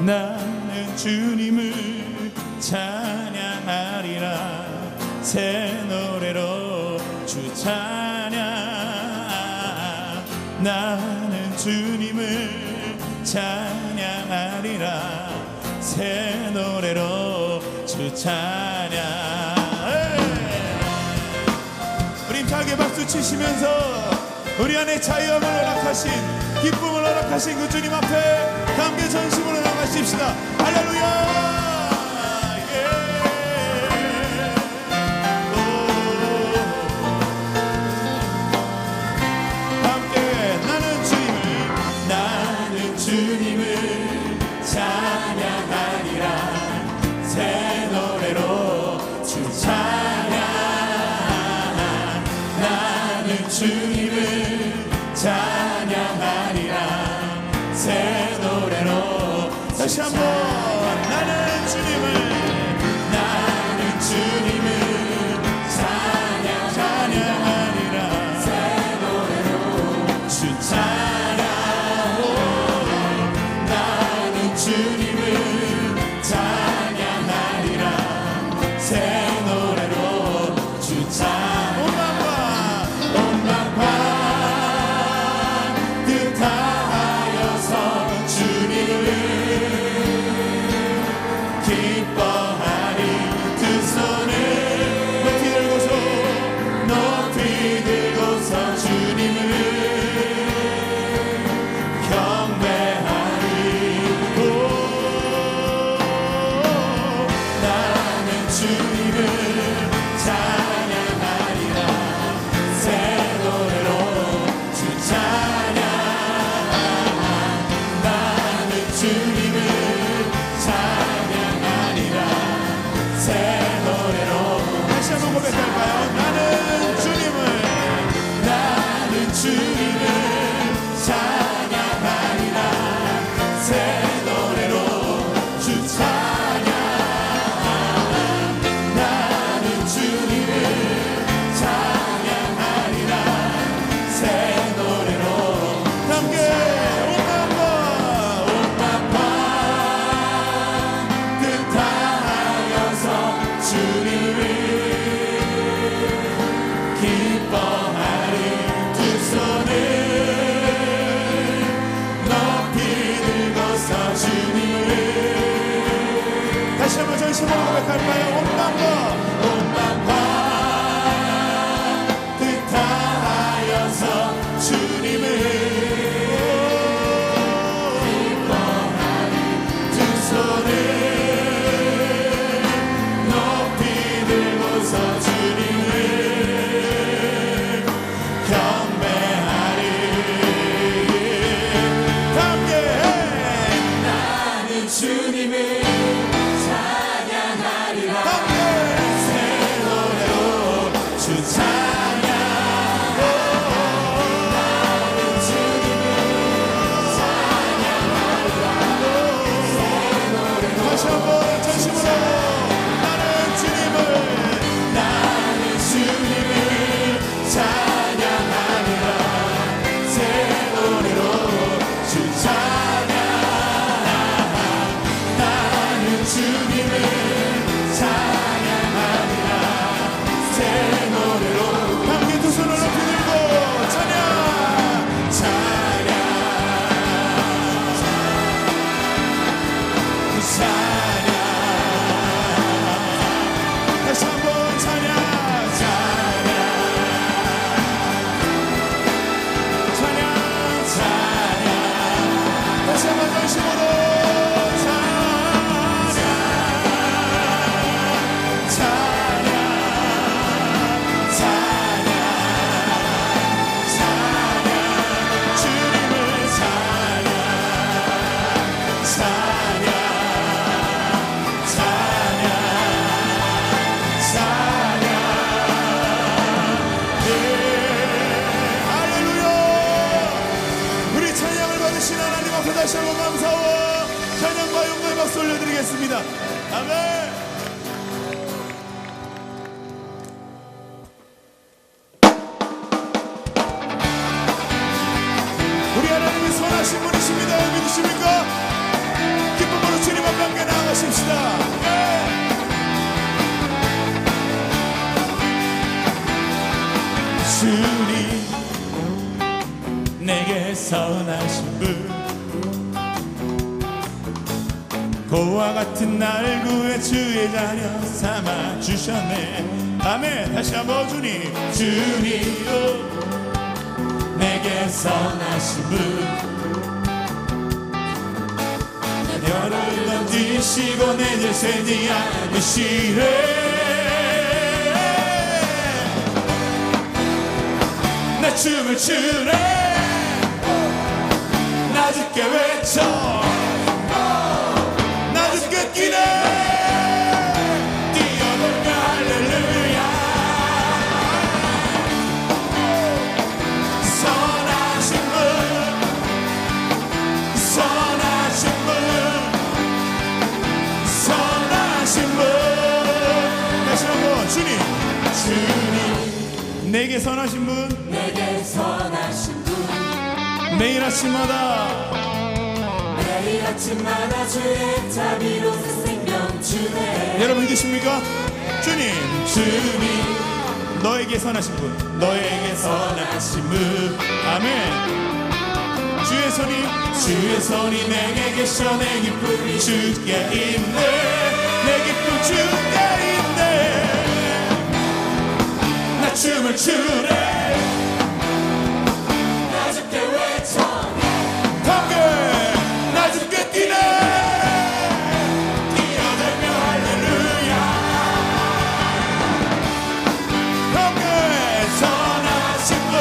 나는 주님을 찬양하리라. 새 노래로 주 찬양. 나는 주님을 찬양하리라. 새 노래로 주 찬양. 우리 힘차게 박수 치시면서 우리 안에 자유함을 허락하신, 기쁨을 허락하신 그 주님 앞에 함께 전심으로 나가십시다. 할렐루야. 주님을 찬양하리라. 새 노래로 주 찬양. 나는 주님을 찬양하리라. 새 노래로. 다시 한번. 나는 주님을 찬양하리라. 새 노래로 주 찬양. 주님을 찬양하리라. 새 노래로 주 찬양. 온 만방 뜻하여서 주님을 기뻐하리. 두 손을 높이 들고서 주님을 경배하리. 주님을 찬양하리라. 새 노래로 주 찬양. 나는 주님을 찬양하리라. 새 노래로. 다시 한번 고백할까요? 나는 주님을 찬양하리라. 새 노래로 주 찬양. 주님을 찬양하리라. 새 노래로. 함께 온 만방 뜻하여서 주님을 기뻐하리. 두 손을 높이 들고서 주님을. 다시 한번 전심으로 고백할까요? 온 만방 뜻하여서 주님을 기뻐하리. 두 손을 높이 들고서 주님을 경배하리. 함께. 나는 주님을 찬양하리라. 새 노래로 주 찬양. 나는 주님을 찬양하리라. 새 노래로. 다시 한번 전심으로. 나는 주님을 찬양하리라. 새 노래로 주 찬양. 나는 주님을 찬양하리라. 새 노래로. 함께 두 손을 높이 들고 찬양. 찬양. 찬양. 다시 한번 찬양. 찬양. 찬양. 찬양. 다시 한번 전심으로. 다시 한번 감사와 찬양과 영광의 박수 올려드리겠습니다. 아멘. 우리 하나님이 선하신 분이십니다. 믿으십니까? 기쁨으로 선하신 분 고와 같은 날 구해 주의 자녀 삼아 주셨네. 아멘. 다시 한번 주님 주님이요 내게 선하신 분 별을 던지시고 내 죄 세지 않으시네. 내 춤을 추네 낮게 외쳐 낮게 뛰네 뛰어놀며 할렐루야. 선하신 분 선하신 분 선하신 분 다시 한번 주님 주님 내게 선하신 분 내게 선하신 분 매일 아침마다 주의 자비로 생명 주네. 여러분 믿으십니까? 주님 너에게 선하신 분 너에게 선하신 분 아멘. 주의 손이 내게 계셔 내 기쁨이 주께 있네 내 기쁨 주께 있네. 나 춤을 추네 낮게 외쳐 함께 낮게 뛰네 뛰어들며 할렐루야. 함께 선하신 분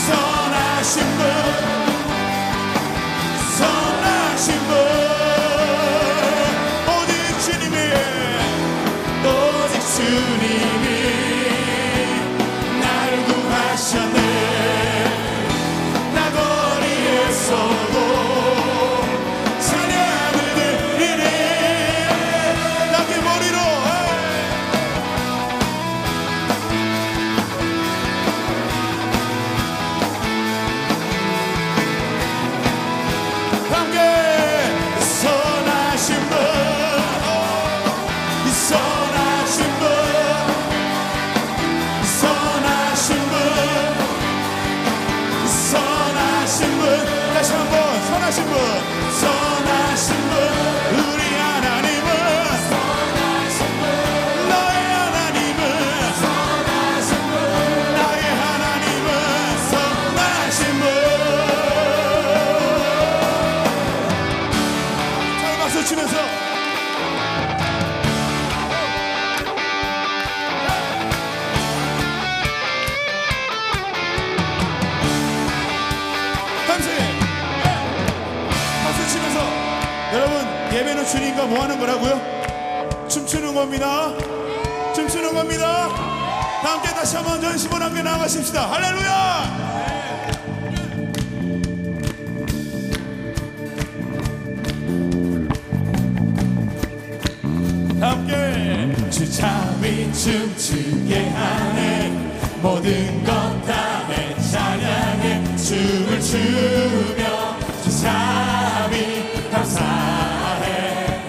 선하신 분 선하신 분 오직 주님이 나를 구하셨네. 나 거리에서도 찬양을 드리네 낮게 머리로 함께 선하신 분 선하신 분 선하신 분 선하신 분 다시 한번 선하신 분 선하신 분 우리 하나님은 선하신 분 너의 하나님은 선하신 분 나의 하나님은 선하신 분. 자 박수 치면서 박수 치면서 여러분 예배는 주님과 뭐 하는 거라고요? 춤추는 겁니다. 춤추는 겁니다. 함께 다시 한번 전심으로 함께 나가십시다. 할렐루야. 함께 주참이 춤추게 하네 모든 것 다 내 찬양에 춤을 추며 주참이 감사해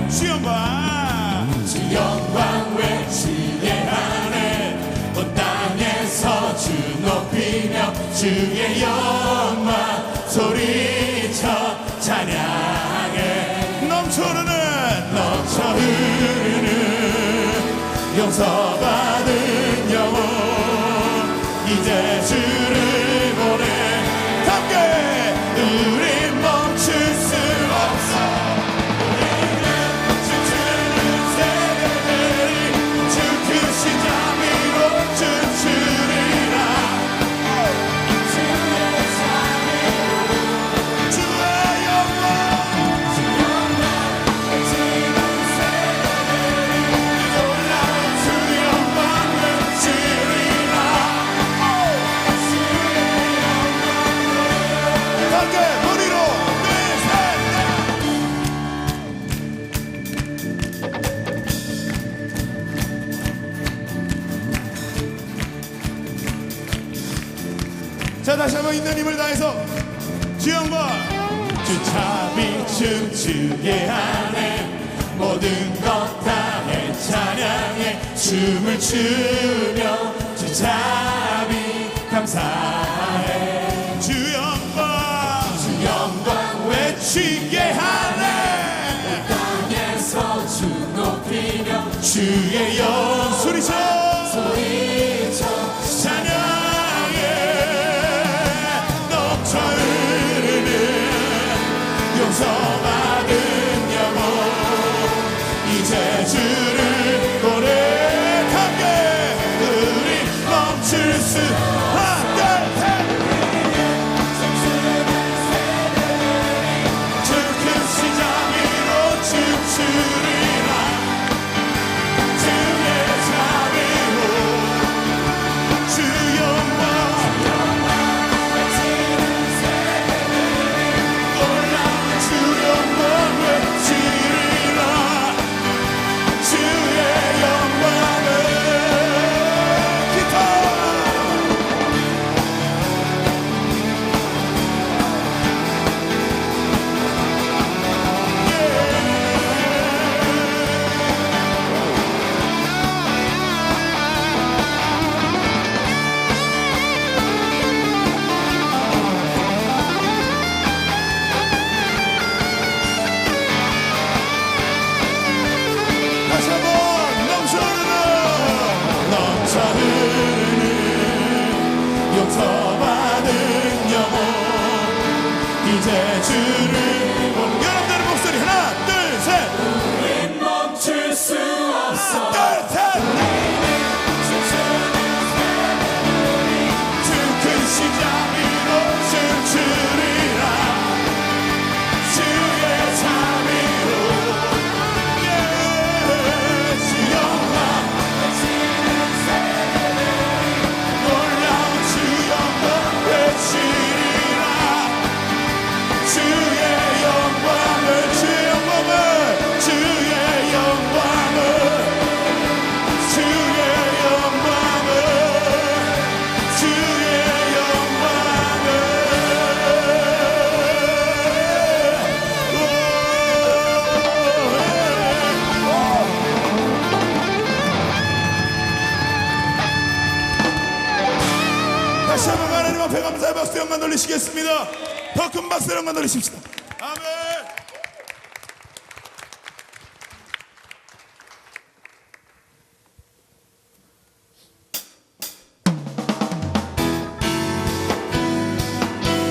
주 영광 외치게 하네 온 땅에서 주 높이며 주의 영광 소리쳐 찬양해 넘쳐 흐르는 용서받은 영혼 이제 주를 보내 함께 우리 멈출 수 없어 우리는 춤추는 새벽들이 주 크신 자비로 춤추리라 주의 영광 자 다시 한번 있는 힘을 다해서 주 영광 주 참이 춤추게 하네 모든 것 다해 찬양해 춤을 추며 주 참이 감사해 주 쉬게 하네. 땅에서 주 높이며 주의 영 소리쳐 찬양에 넘쳐 흐르는 용서받은 영혼 이제 주를 고백하게 우리 멈출 수 없게 주 큰 시장으로 춤추리라 주의 자비로 주 영광 놀라운 주 영광을 지리라 주의 영광을 기타 다시 한번 넘쳐 흐르는 용서받은 영혼 이제 주를 여러분들의 목소리 하나 둘셋 우린 멈출 수 없어 둘셋 주 큰 시장으로 춤추리라 주의 자비로 주 영광 놀라운 주 영광 외치리라 주의 영광을 주의 영광을 주의 영광을 주의 영광을 주의 영광을 다시 한번 하나님 앞에 감사의 박수 영광 돌리시겠습니다. 더 큰 박수 영광 돌리십시다. 아멘.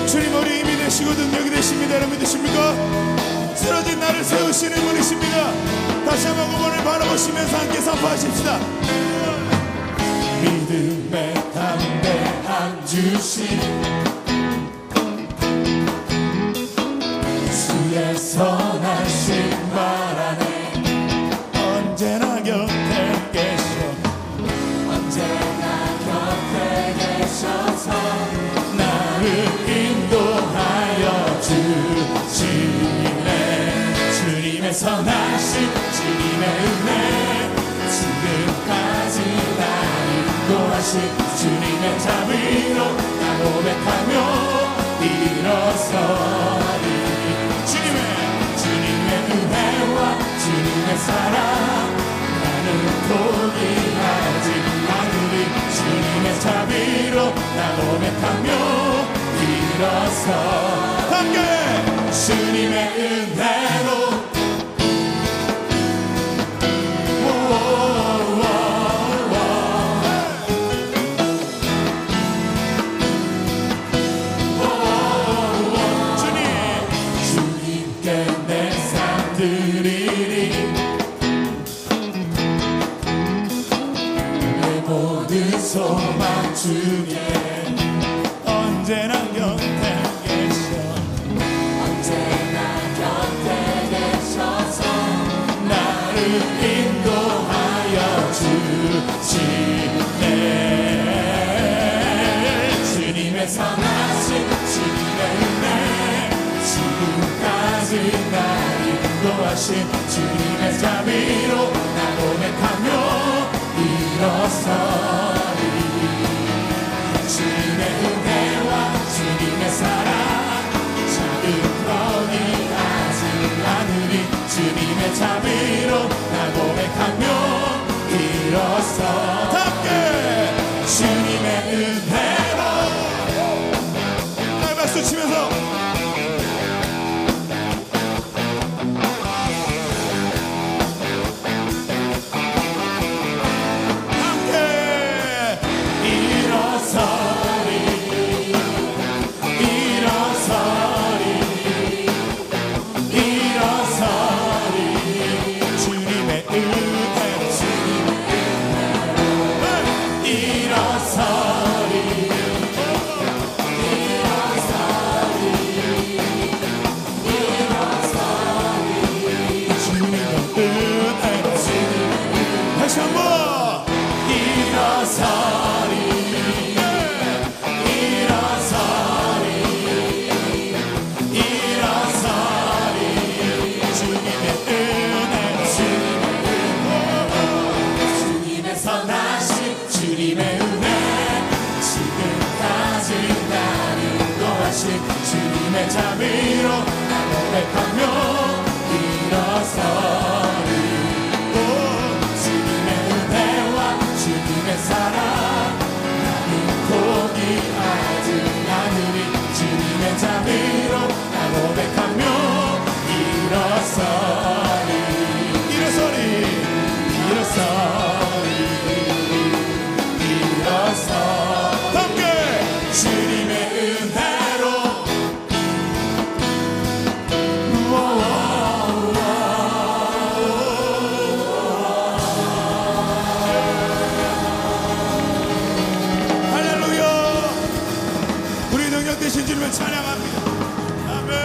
주님 우리 힘이 되시고 능력이 되십니다. 여러분 믿으십니까? 쓰러진 나를 세우시는 분이십니다. 다시 한번 그분을 바라보시면서 함께 선포하십시다. 믿음의 담대한 주신 주의 선하신 말 안에 언제나 곁에 계셔 언제나 곁에 계셔서 나를 인도하여 주시네 주님의 선하신 주님의 은혜 지금까지 날 인도하신 주님의 자비로 나 고백하며 일어서리 주님의 은혜와 주님의 사랑 나는 포기하지 않으리 주님의 자비로 나 고백하며 일어서 함께 주님의 은혜로 주님께 내 삶 드리리 내 모든 소망 주께 언제나 곁에 계셔 언제나 곁에 계셔서 나를 인도하여 주시네 주님의 선하신 주님의 은혜 지금까지 날 인도하신 주님의 자비로 나 고백하며 일어서리 주님의 은혜와 주님의 사랑 자유롭게 하지 않으리 주님의 자비로 나 고백하며 일어서 함께 주님의 은혜로 날 박수 치면서 일어서 함께 주님의 은혜로 할렐루야. 우리 능력 되신 주님을 찬양합니다. 아멘.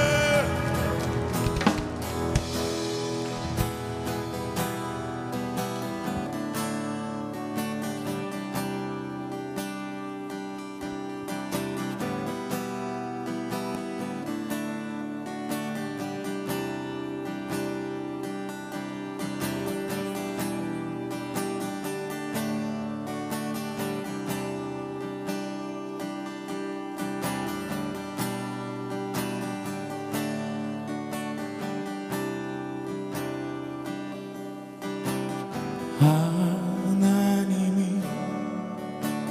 하나님이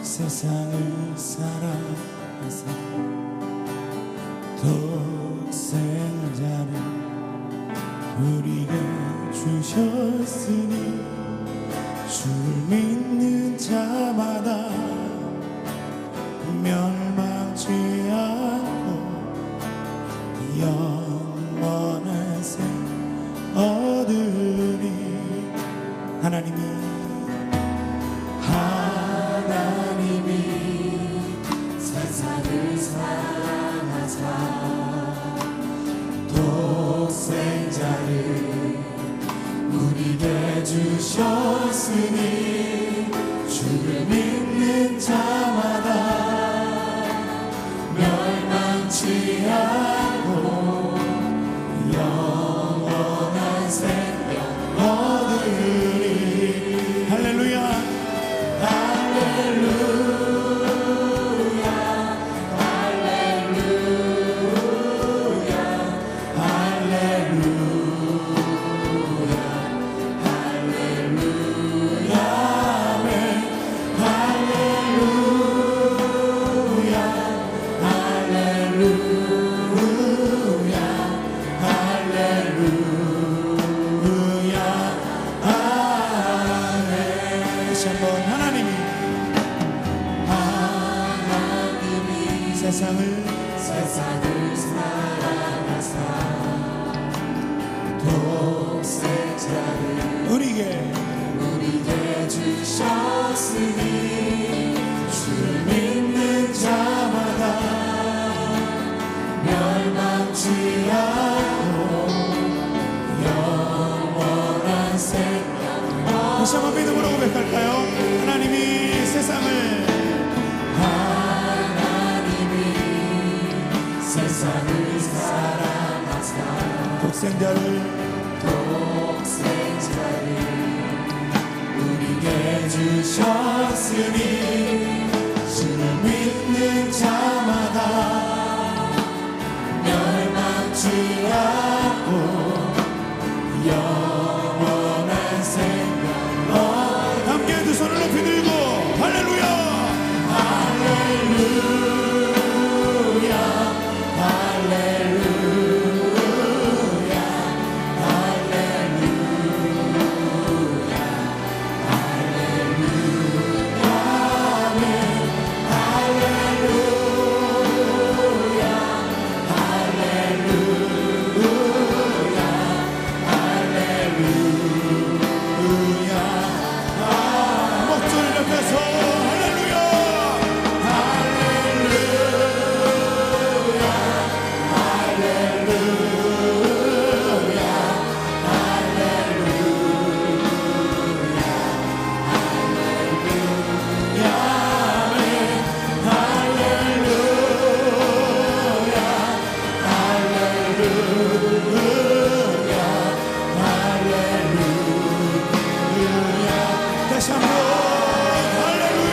세상을 사랑하사 독생자를 우리에게 주셨으니 주를 믿는 자마다 멸망치 않고 영원한 생 얻으리. 하나님이 세상을 사랑하사 독생자를 우리에게 주셨으니 주를 믿는 자마다 멸망치 않고 영원한 생명 얻으리. 할렐루야. 다시 한번 하나님이 세상을 사랑하사 독생자를 우리에게 우리에게 주셨으니 주를 믿는 자마다 멸망치 않고 영원한 생명. 다시 한번 믿음으로 고백할까요? 하나님이 세상을 세상을 사랑하사 독생자를 우리에게 주셨으니 주를 믿는 자마다 멸망치 않고 영원한 생명. 함께 두 손을 높이 들고 할렐루야. 목소리 높여서 할렐루야. 다시 한번 할렐루야.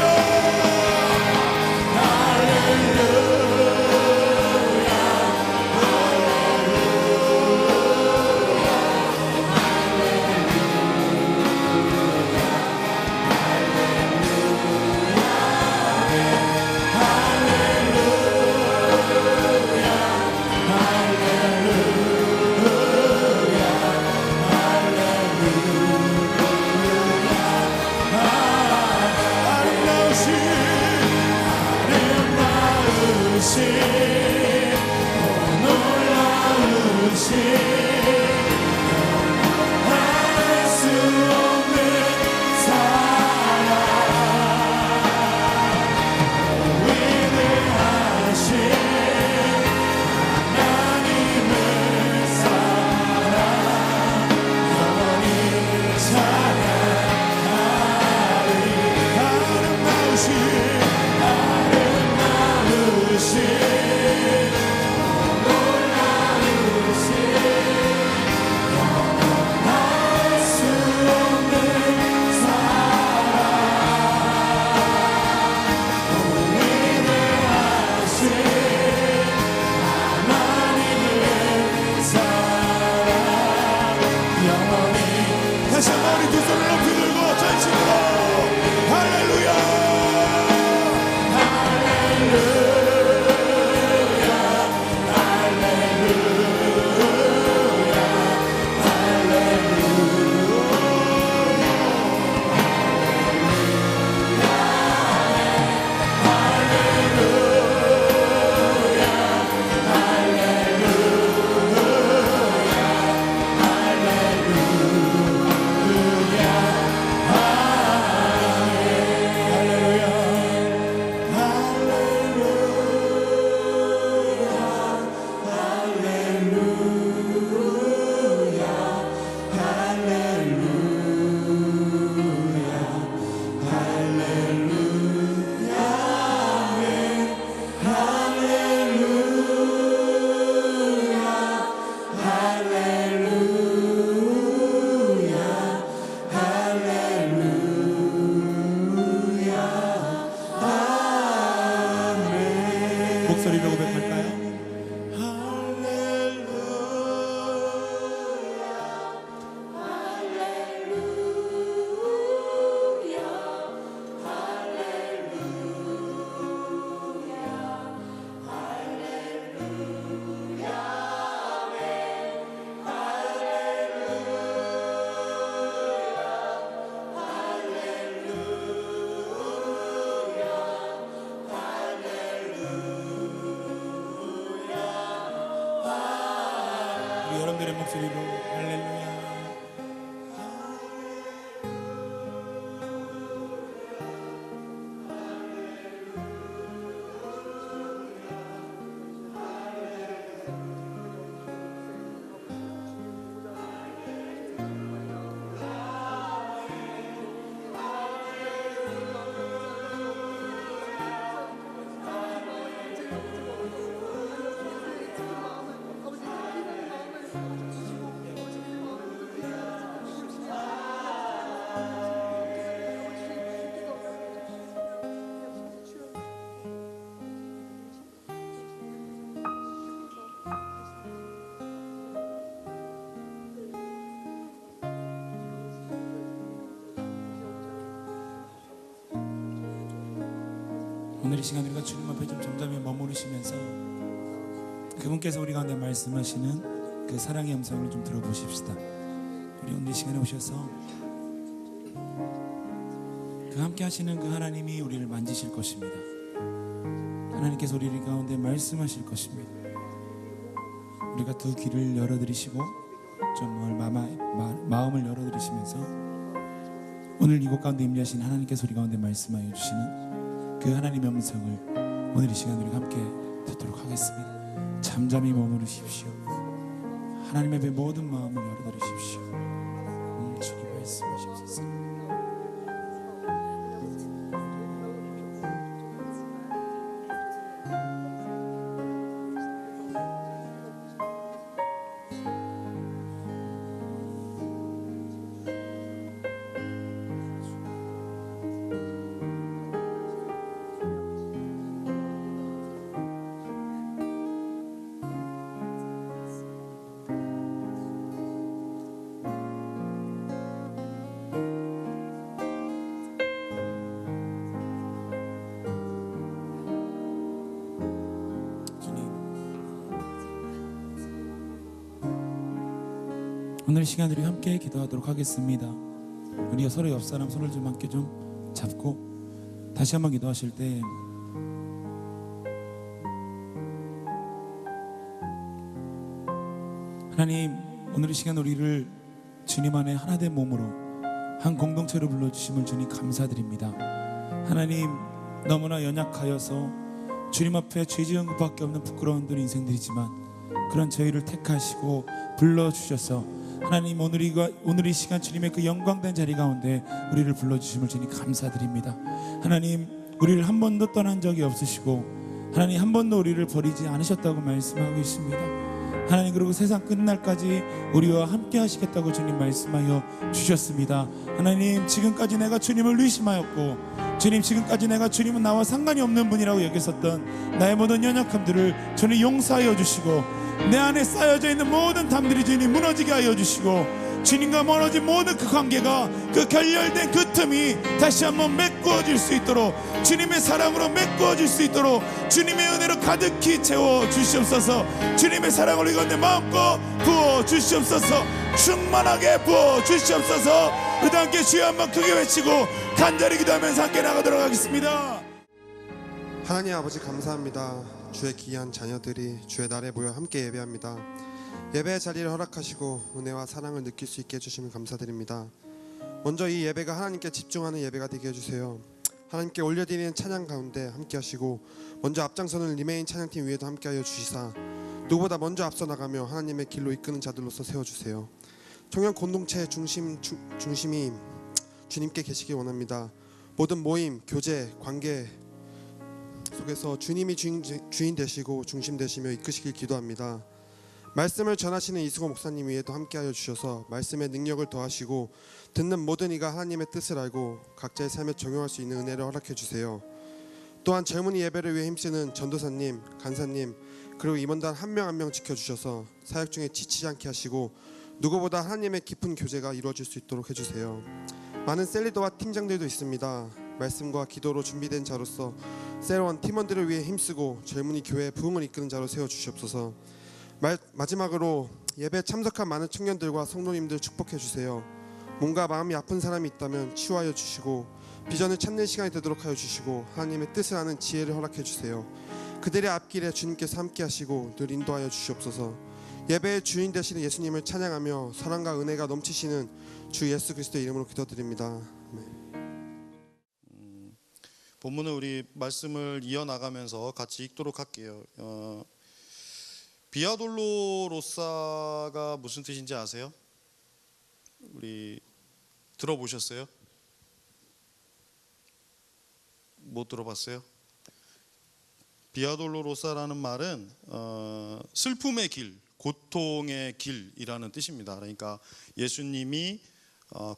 목소리로 고백할까요? 우리 여러분들의 목소리로 할렐루야. 오늘 이 시간 우리가 주님 앞에 좀 잠잠히 머무르시면서 그분께서 우리 가운데 말씀하시는 그 사랑의 음성을 좀 들어보십시다. 우리 오늘 이 시간에 오셔서 그 함께 하시는 그 하나님이 우리를 만지실 것입니다. 하나님께서 우리 가운데 말씀하실 것입니다. 우리가 두 귀를 열어드리시고 좀 마음을 열어드리시면서 오늘 이곳 가운데 임재하신 하나님께서 우리 가운데 말씀하여 주시는 그 하나님의 음성을 오늘 이 시간 우리가 함께 듣도록 하겠습니다. 잠잠히 머무르십시오. 하나님 앞에 모든 마음을 열어드리십시오. 주님 말씀하시옵소서. 오늘 시간 우리 함께 기도하도록 하겠습니다. 우리 서로 옆 사람 손을 좀 함께 좀 잡고 다시 한번 기도하실 때 하나님, 오늘 이 시간 우리를 주님 안에 하나 된 몸으로 한 공동체로 불러주심을 주님 감사드립니다. 하나님, 너무나 연약하여서 주님 앞에 죄 지은 것밖에 없는 부끄러운 인생들이지만 그런 저희를 택하시고 불러주셔서 하나님, 오늘 이 시간 주님의 그 영광된 자리 가운데 우리를 불러주심을 주님 감사드립니다. 하나님, 우리를 한 번도 떠난 적이 없으시고 하나님 한 번도 우리를 버리지 않으셨다고 말씀하고 있습니다. 하나님, 그리고 세상 끝날까지 우리와 함께 하시겠다고 주님 말씀하여 주셨습니다. 하나님, 지금까지 내가 주님을 의심하였고 주님, 지금까지 내가 주님은 나와 상관이 없는 분이라고 여겼었던 나의 모든 연약함들을 주님 용서하여 주시고 내 안에 쌓여져 있는 모든 담들이 주님 무너지게 하여 주시고 주님과 멀어진 모든 그 관계가 그 결렬된 그 틈이 다시 한번 메꾸어질 수 있도록 주님의 사랑으로 메꾸어질 수 있도록 주님의 은혜로 가득히 채워 주시옵소서. 주님의 사랑을 우리 가운데 마음껏 부어 주시옵소서. 충만하게 부어 주시옵소서. 우리 함께 주여 한번 크게 외치고 간절히 기도하면서 함께 나가도록 하겠습니다. 하나님 아버지, 감사합니다. 주의 귀한 자녀들이 주의 날에 모여 함께 예배합니다. 예배의 자리를 허락하시고 은혜와 사랑을 느낄 수 있게 해주시면 감사드립니다. 먼저 이 예배가 하나님께 집중하는 예배가 되게 해주세요. 하나님께 올려드리는 찬양 가운데 함께 하시고 먼저 앞장서는 리메인 찬양팀 위에도 함께 하여 주시사 누구보다 먼저 앞서 나가며 하나님의 길로 이끄는 자들로서 세워주세요. 청년 공동체의 중심이 주님께 계시길 원합니다. 모든 모임, 교제, 관계 속에서 주님이 주인 되시고 중심 되시며 이끄시길 기도합니다. 말씀을 전하시는 이수고 목사님 위에도 함께하여 주셔서 말씀의 능력을 더하시고 듣는 모든 이가 하나님의 뜻을 알고 각자의 삶에 적용할 수 있는 은혜를 허락해 주세요. 또한 젊은이 예배를 위해 힘쓰는 전도사님, 간사님, 그리고 임원단 한 명 한 명 지켜주셔서 사역 중에 지치지 않게 하시고 누구보다 하나님의 깊은 교제가 이루어질 수 있도록 해주세요. 많은 셀리더와 팀장들도 있습니다. 말씀과 기도로 준비된 자로서 새로운 팀원들을 위해 힘쓰고 젊은이 교회의 부흥을 이끄는 자로 세워주시옵소서. 마지막으로 예배 참석한 많은 청년들과 성도님들 축복해 주세요. 뭔가 마음이 아픈 사람이 있다면 치유하여 주시고 비전을 찾는 시간이 되도록 하여 주시고 하나님의 뜻을 아는 지혜를 허락해 주세요. 그들의 앞길에 주님께서 함께 하시고 늘 인도하여 주시옵소서. 예배의 주인 되시는 예수님을 찬양하며 사랑과 은혜가 넘치시는 주 예수 그리스도의 이름으로 기도드립니다. 본문은 우리 말씀을 이어나가면서 같이 읽도록 할게요. 비아돌로로사가 무슨 뜻인지 아세요? 우리 들어보셨어요? 못 들어봤어요? 비아돌로로사라는 말은 슬픔의 길, 고통의 길이라는 뜻입니다. 그러니까 예수님이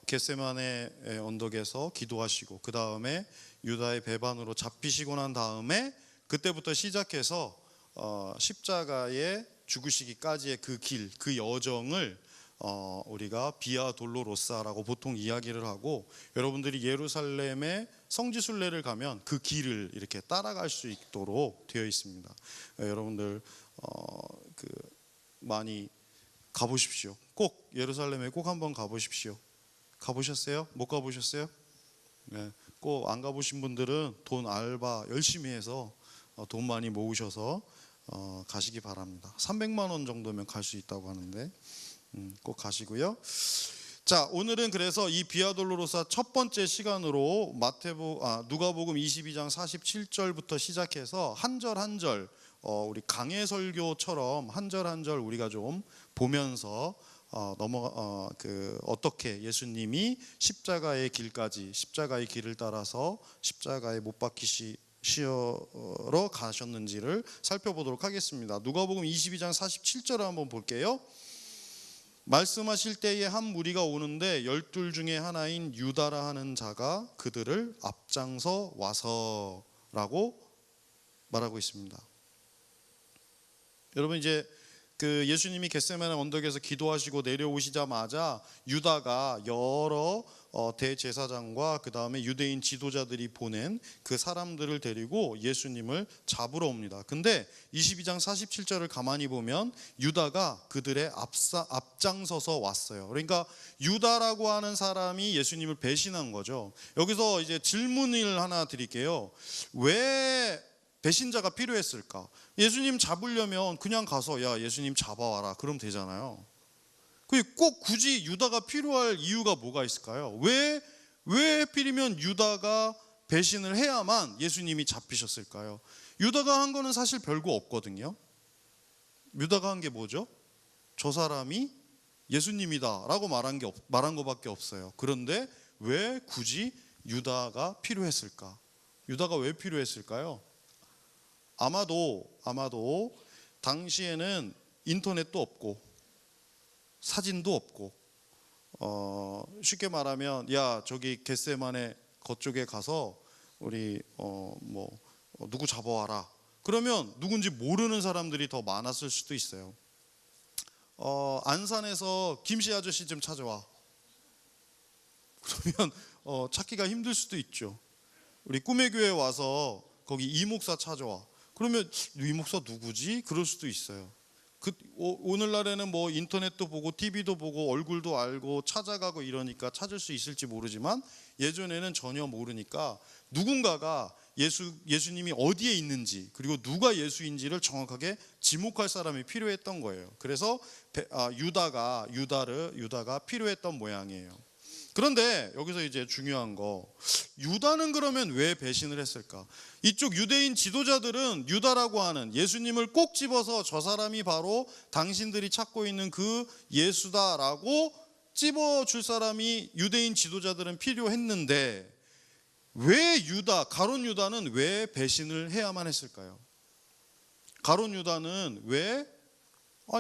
겟세마네 언덕에서 기도하시고 그 다음에 유다의 배반으로 잡히시고 난 다음에 그때부터 시작해서 십자가에 죽으시기까지의 그 길, 그 여정을 우리가 비아 돌로로사라고 보통 이야기를 하고, 여러분들이 예루살렘의 성지순례를 가면 그 길을 이렇게 따라갈 수 있도록 되어 있습니다. 여러분들 많이 가보십시오. 꼭 예루살렘에 꼭 한번 가보십시오. 가보셨어요? 못 가보셨어요? 네. 꼭 안 가보신 분들은 돈 알바 열심히 해서 돈 많이 모으셔서 가시기 바랍니다. 300만 원 정도면 갈 수 있다고 하는데 꼭 가시고요. 자, 오늘은 그래서 이 비아돌로로사 첫 번째 시간으로 누가복음 22장 47절부터 시작해서 한 절 한 절 우리 강해 설교처럼 한 절 한 절 우리가 좀 보면서 어떻게 예수님이 십자가의 길까지, 십자가의 길을 따라서 십자가에 못 박히시러 가셨는지를 살펴보도록 하겠습니다. 누가복음 22장 47절을 한번 볼게요. 말씀하실 때에 한 무리가 오는데 12 중에 하나인 유다라 하는 자가 그들을 앞장서 와서라고 말하고 있습니다. 여러분, 이제 그 예수님이 겟세마네 언덕에서 기도하시고 내려오시자마자 유다가 여러 대제사장과 그 다음에 유대인 지도자들이 보낸 그 사람들을 데리고 예수님을 잡으러 옵니다. 근데 22장 47절을 가만히 보면 유다가 그들의 앞장서서 왔어요. 그러니까 유다라고 하는 사람이 예수님을 배신한 거죠. 여기서 이제 질문을 하나 드릴게요. 왜 배신자가 필요했을까? 예수님 잡으려면 그냥 가서 야 예수님 잡아와라 그러면 되잖아요. 꼭 굳이 유다가 필요할 이유가 뭐가 있을까요? 왜 하필이면 유다가 배신을 해야만 예수님이 잡히셨을까요? 유다가 한 거는 사실 별거 없거든요. 유다가 한 게 뭐죠? 저 사람이 예수님이다 라고 말한 거밖에 없어요. 그런데 왜 굳이 유다가 필요했을까? 유다가 왜 필요했을까요? 아마도 당시에는 인터넷도 없고 사진도 없고 쉽게 말하면 야 저기 겟세마네 거쪽에 가서 우리 누구 잡아와라 그러면 누군지 모르는 사람들이 더 많았을 수도 있어요. 안산에서 김씨 아저씨 좀 찾아와 그러면 찾기가 힘들 수도 있죠. 우리 꿈의 교회 와서 거기 이 목사 찾아와 그러면 이 목사 누구지? 그럴 수도 있어요. 오늘날에는 뭐 인터넷도 보고 TV도 보고 얼굴도 알고 찾아가고 이러니까 찾을 수 있을지 모르지만 예전에는 전혀 모르니까 누군가가 예수님이 어디에 있는지 그리고 누가 예수인지를 정확하게 지목할 사람이 필요했던 거예요. 그래서 유다가 필요했던 모양이에요. 그런데 여기서 이제 중요한 거, 유다는 그러면 왜 배신을 했을까? 이쪽 유대인 지도자들은 유다라고 하는 예수님을 꼭 집어서 저 사람이 바로 당신들이 찾고 있는 그 예수다라고 집어줄 사람이 유대인 지도자들은 필요했는데 왜 가룟 유다는 왜 배신을 해야만 했을까요? 가룟 유다는 왜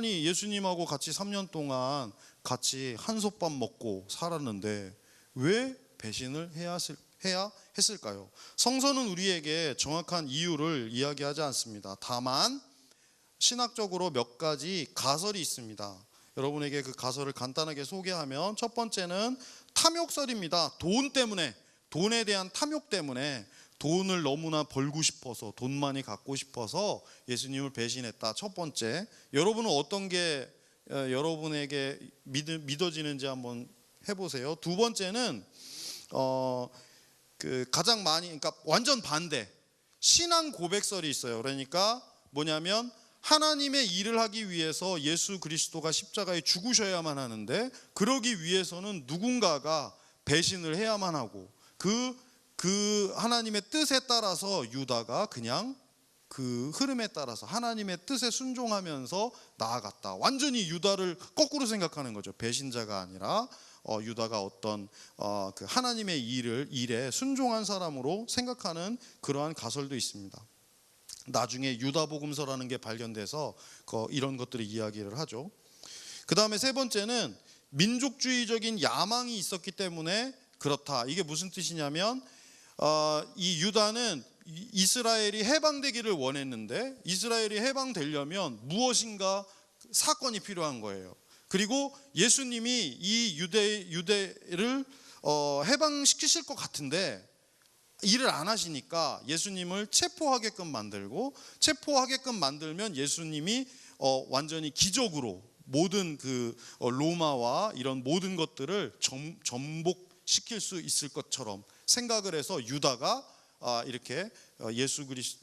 예수님하고 같이 3년 동안 같이 한솥밥 먹고 살았는데 왜 배신을 해야 했을까요? 성서는 우리에게 정확한 이유를 이야기하지 않습니다. 다만 신학적으로 몇 가지 가설이 있습니다. 여러분에게 그 가설을 간단하게 소개하면, 첫 번째는 탐욕설입니다. 돈 때문에, 돈에 대한 탐욕 때문에, 돈을 너무나 벌고 싶어서, 돈 많이 갖고 싶어서 예수님을 배신했다. 첫 번째. 여러분은 어떤 게 여러분에게 믿어지는지 한번 해보세요. 두 번째는 가장 많이, 그러니까 완전 반대, 신앙 고백설이 있어요. 그러니까 뭐냐면, 하나님의 일을 하기 위해서 예수 그리스도가 십자가에 죽으셔야만 하는데, 그러기 위해서는 누군가가 배신을 해야만 하고, 그 하나님의 뜻에 따라서 유다가 그냥 그 흐름에 따라서 하나님의 뜻에 순종하면서 나아갔다. 완전히 유다를 거꾸로 생각하는 거죠. 배신자가 아니라 유다가 어떤 그 하나님의 일에 순종한 사람으로 생각하는 그러한 가설도 있습니다. 나중에 유다복음서라는 게 발견돼서 이런 것들을 이야기를 하죠. 그 다음에 세 번째는 민족주의적인 야망이 있었기 때문에 그렇다. 이게 무슨 뜻이냐면, 이 유다는 이스라엘이 해방되기를 원했는데, 이스라엘이 해방되려면 무엇인가 사건이 필요한 거예요. 그리고 예수님이 이 유대를 해방시키실 것 같은데 일을 안 하시니까 예수님을 체포하게끔 만들면 예수님이 완전히 기적으로 모든 그 로마와 이런 모든 것들을 전복시킬 수 있을 것처럼 생각을 해서 유다가 이렇게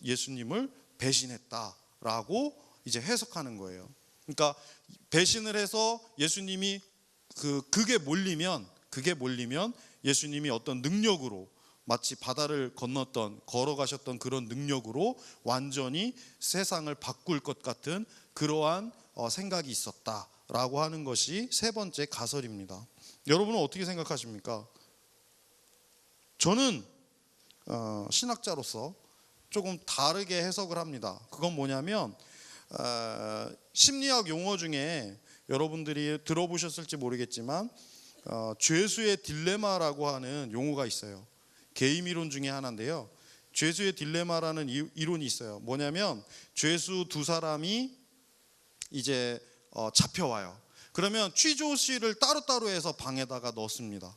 예수님을 배신했다라고 이제 해석하는 거예요. 그러니까 배신을 해서 예수님이 그게 몰리면 예수님이 어떤 능력으로, 마치 바다를 걸어가셨던 그런 능력으로 완전히 세상을 바꿀 것 같은 그러한 생각이 있었다라고 하는 것이 세 번째 가설입니다. 여러분은 어떻게 생각하십니까? 저는 신학자로서 조금 다르게 해석을 합니다. 그건 뭐냐면, 심리학 용어 중에 여러분들이 들어보셨을지 모르겠지만 죄수의 딜레마라고 하는 용어가 있어요. 게임 이론 중에 하나인데요. 죄수의 딜레마라는 이론이 있어요. 뭐냐면, 죄수 두 사람이 이제 잡혀와요. 그러면 취조실을 따로따로 해서 방에다가 넣습니다.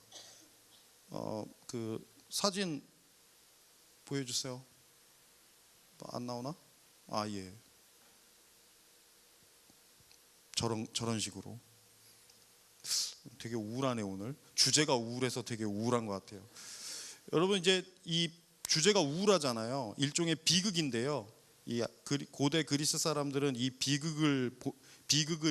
그 사진 보여주세요. 안 나오나? 예. 저런 식으로. 되게 우울하네. 오늘 주제가 우울해서 되게 우울한 것 같아요. 여러분, 이제 이 주제가 우울하잖아요. 일종의 비극인데요. 이 고대 그리스 사람들은 이 비극을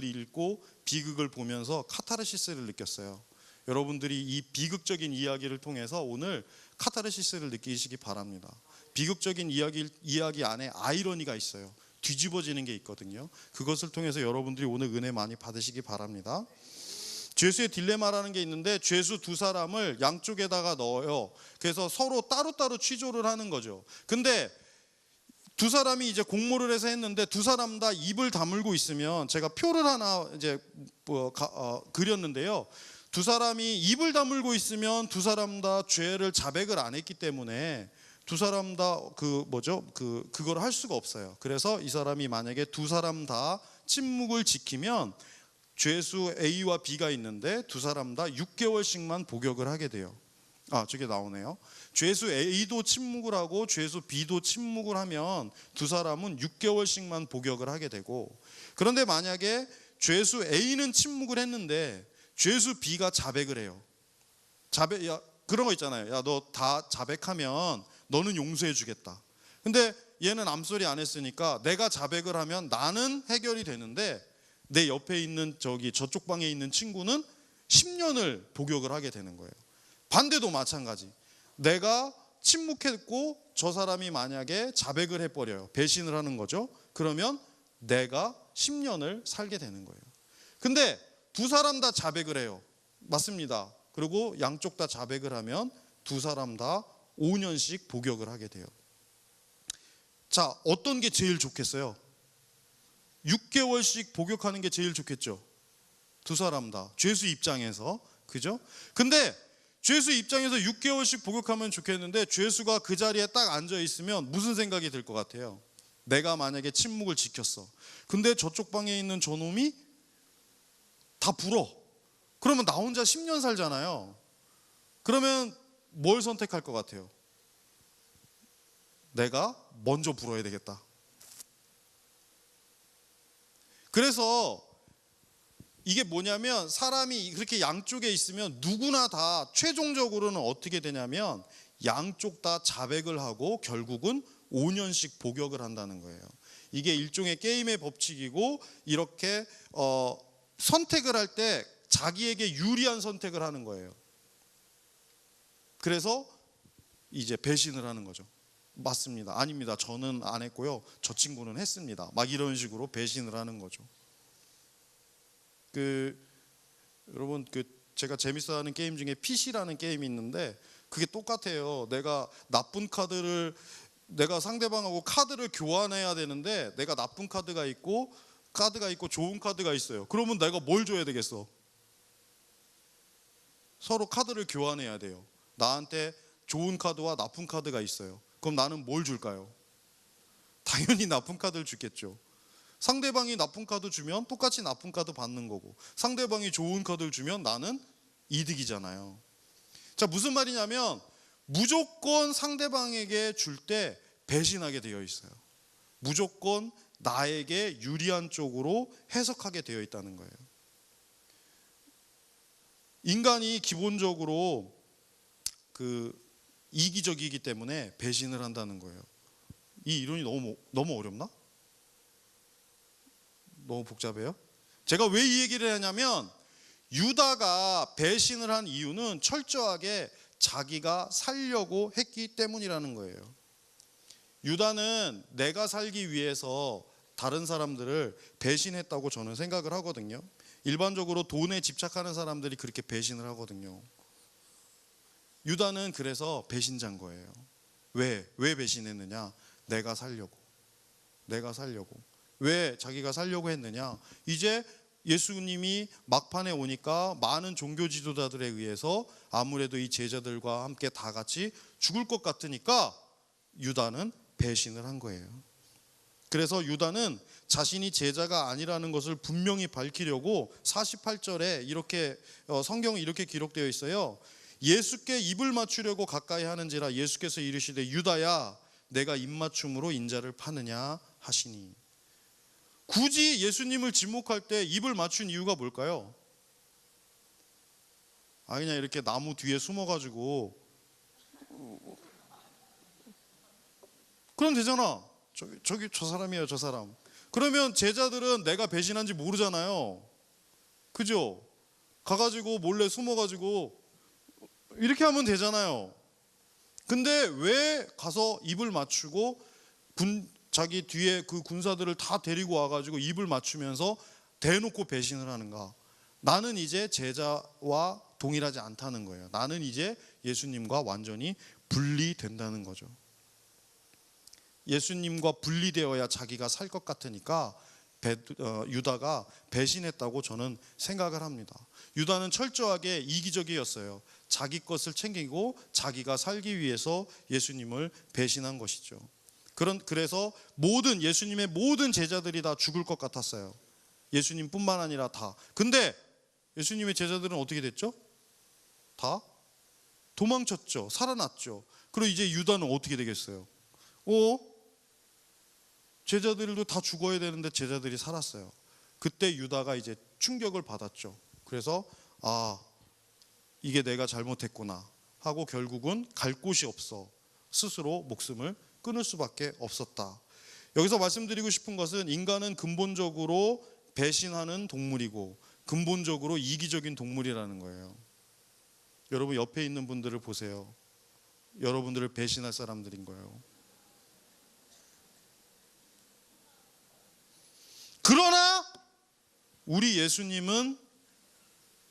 읽고 비극을 보면서 카타르시스를 느꼈어요. 여러분들이 이 비극적인 이야기를 통해서 오늘 카타르시스를 느끼시기 바랍니다. 비극적인 이야기 안에 아이러니가 있어요. 뒤집어지는 게 있거든요. 그것을 통해서 여러분들이 오늘 은혜 많이 받으시기 바랍니다. 죄수의 딜레마라는 게 있는데, 죄수 두 사람을 양쪽에다가 넣어요. 그래서 서로 따로따로 취조를 하는 거죠. 근데 두 사람이 이제 공모를 해서 했는데, 두 사람 다 입을 다물고 있으면, 제가 표를 하나 이제 그렸는데요. 두 사람이 입을 다물고 있으면 두 사람 다 죄를 자백을 안 했기 때문에 두 사람 다 그걸 할 수가 없어요. 그래서 이 사람이 만약에 두 사람 다 침묵을 지키면, 죄수 A와 B가 있는데 두 사람 다 6개월씩만 복역을 하게 돼요. 저게 나오네요. 죄수 A도 침묵을 하고 죄수 B도 침묵을 하면 두 사람은 6개월씩만 복역을 하게 되고, 그런데 만약에 죄수 A는 침묵을 했는데 죄수 B가 자백을 해요. 그런 거 있잖아요. 야, 너 다 자백하면 너는 용서해 주겠다. 근데 얘는 암소리 안 했으니까 내가 자백을 하면 나는 해결이 되는데, 내 옆에 있는 저쪽 방에 있는 친구는 10년을 복역을 하게 되는 거예요. 반대도 마찬가지. 내가 침묵했고 저 사람이 만약에 자백을 해버려요. 배신을 하는 거죠. 그러면 내가 10년을 살게 되는 거예요. 근데 두 사람 다 자백을 해요. 맞습니다. 그리고 양쪽 다 자백을 하면 두 사람 다 5년씩 복역을 하게 돼요. 자, 어떤 게 제일 좋겠어요? 6개월씩 복역하는 게 제일 좋겠죠. 두 사람 다 죄수 입장에서. 그죠? 근데 죄수 입장에서 6개월씩 복역하면 좋겠는데 죄수가 그 자리에 딱 앉아 있으면 무슨 생각이 들 것 같아요? 내가 만약에 침묵을 지켰어. 근데 저쪽 방에 있는 저놈이 다 불어. 그러면 나 혼자 10년 살잖아요. 그러면 뭘 선택할 것 같아요? 내가 먼저 불어야 되겠다. 그래서 이게 뭐냐면 사람이 그렇게 양쪽에 있으면 누구나 다 최종적으로는 어떻게 되냐면 양쪽 다 자백을 하고 결국은 5년씩 복역을 한다는 거예요. 이게 일종의 게임의 법칙이고 이렇게 선택을 할 때 자기에게 유리한 선택을 하는 거예요. 그래서 이제 배신을 하는 거죠. 맞습니다. 아닙니다. 저는 안 했고요. 저 친구는 했습니다. 막 이런 식으로 배신을 하는 거죠. 여러분 제가 재밌어하는 게임 중에 PC라는 게임이 있는데 그게 똑같아요. 내가 나쁜 카드를 내가 상대방하고 카드를 교환해야 되는데 내가 나쁜 카드가 있고 좋은 카드가 있어요. 그러면 내가 뭘 줘야 되겠어? 서로 카드를 교환해야 돼요. 나한테 좋은 카드와 나쁜 카드가 있어요. 그럼 나는 뭘 줄까요? 당연히 나쁜 카드를 주겠죠. 상대방이 나쁜 카드 주면 똑같이 나쁜 카드 받는 거고 상대방이 좋은 카드를 주면 나는 이득이잖아요. 자, 무슨 말이냐면 무조건 상대방에게 줄 때 배신하게 되어 있어요. 무조건 나에게 유리한 쪽으로 해석하게 되어 있다는 거예요. 인간이 기본적으로 이기적이기 때문에 배신을 한다는 거예요. 이 이론이 너무 어렵나? 너무 복잡해요? 제가 왜 이 얘기를 하냐면 유다가 배신을 한 이유는 철저하게 자기가 살려고 했기 때문이라는 거예요. 유다는 내가 살기 위해서 다른 사람들을 배신했다고 저는 생각을 하거든요. 일반적으로 돈에 집착하는 사람들이 그렇게 배신을 하거든요. 유다는 그래서 배신자인 거예요. 왜 배신했느냐? 내가 살려고. 왜 자기가 살려고 했느냐? 이제 예수님이 막판에 오니까 많은 종교 지도자들에 의해서 아무래도 이 제자들과 함께 다 같이 죽을 것 같으니까 유다는 배신을 한 거예요. 그래서 유다는 자신이 제자가 아니라는 것을 분명히 밝히려고 48절에 이렇게 성경에 이렇게 기록되어 있어요. 예수께 입을 맞추려고 가까이 하는지라 예수께서 이르시되 유다야 내가 입맞춤으로 인자를 파느냐 하시니. 굳이 예수님을 지목할 때 입을 맞춘 이유가 뭘까요? 그냥 이렇게 나무 뒤에 숨어가지고 그럼 되잖아. 저기 저 사람이에요, 저 사람. 그러면 제자들은 내가 배신한지 모르잖아요. 그죠? 가가지고 몰래 숨어가지고 이렇게 하면 되잖아요. 근데 왜 가서 입을 맞추고 자기 뒤에 그 군사들을 다 데리고 와가지고 입을 맞추면서 대놓고 배신을 하는가? 나는 이제 제자와 동일하지 않다는 거예요. 나는 이제 예수님과 완전히 분리된다는 거죠. 예수님과 분리되어야 자기가 살 것 같으니까 유다가 배신했다고 저는 생각을 합니다. 유다는 철저하게 이기적이었어요. 자기 것을 챙기고 자기가 살기 위해서 예수님을 배신한 것이죠. 그래서 예수님의 모든 제자들이 다 죽을 것 같았어요. 예수님뿐만 아니라 다. 근데 예수님의 제자들은 어떻게 됐죠? 다 도망쳤죠. 살아났죠. 그리고 이제 유다는 어떻게 되겠어요? 제자들도 다 죽어야 되는데 제자들이 살았어요. 그때 유다가 이제 충격을 받았죠. 그래서 이게 내가 잘못했구나 하고 결국은 갈 곳이 없어 스스로 목숨을 끊을 수밖에 없었다. 여기서 말씀드리고 싶은 것은 인간은 근본적으로 배신하는 동물이고 근본적으로 이기적인 동물이라는 거예요. 여러분 옆에 있는 분들을 보세요. 여러분들을 배신할 사람들인 거예요. 그러나 우리 예수님은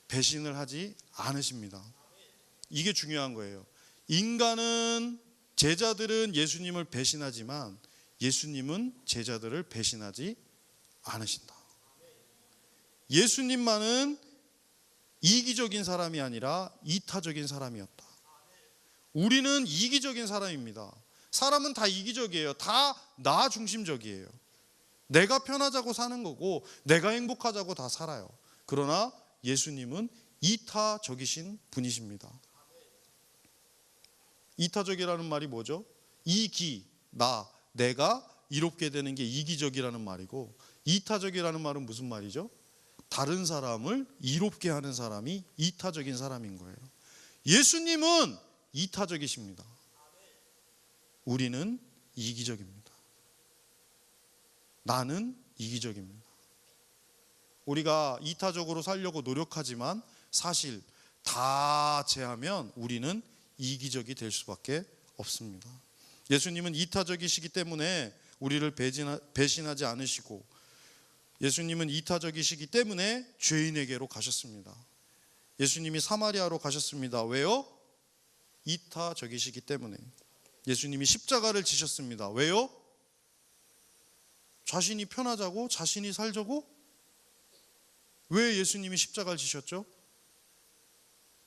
배신을 하지 않으십니다. 이게 중요한 거예요. 제자들은 예수님을 배신하지만 예수님은 제자들을 배신하지 않으신다. 예수님만은 이기적인 사람이 아니라 이타적인 사람이었다. 우리는 이기적인 사람입니다. 사람은 다 이기적이에요. 다 나 중심적이에요. 내가 편하자고 사는 거고 내가 행복하자고 다 살아요. 그러나 예수님은 이타적이신 분이십니다. 이타적이라는 말이 뭐죠? 이기, 내가 이롭게 되는 게 이기적이라는 말이고, 이타적이라는 말은 무슨 말이죠? 다른 사람을 이롭게 하는 사람이 이타적인 사람인 거예요. 예수님은 이타적이십니다. 우리는 이기적입니다. 나는 이기적입니다. 우리가 이타적으로 살려고 노력하지만 사실 다 제하면 우리는 이기적이 될 수밖에 없습니다. 예수님은 이타적이시기 때문에 우리를 배신하지 않으시고, 예수님은 이타적이시기 때문에 죄인에게로 가셨습니다. 예수님이 사마리아로 가셨습니다. 왜요? 이타적이시기 때문에. 예수님이 십자가를 지셨습니다. 왜요? 자신이 편하자고, 자신이 살자고? 왜 예수님이 십자가를 지셨죠?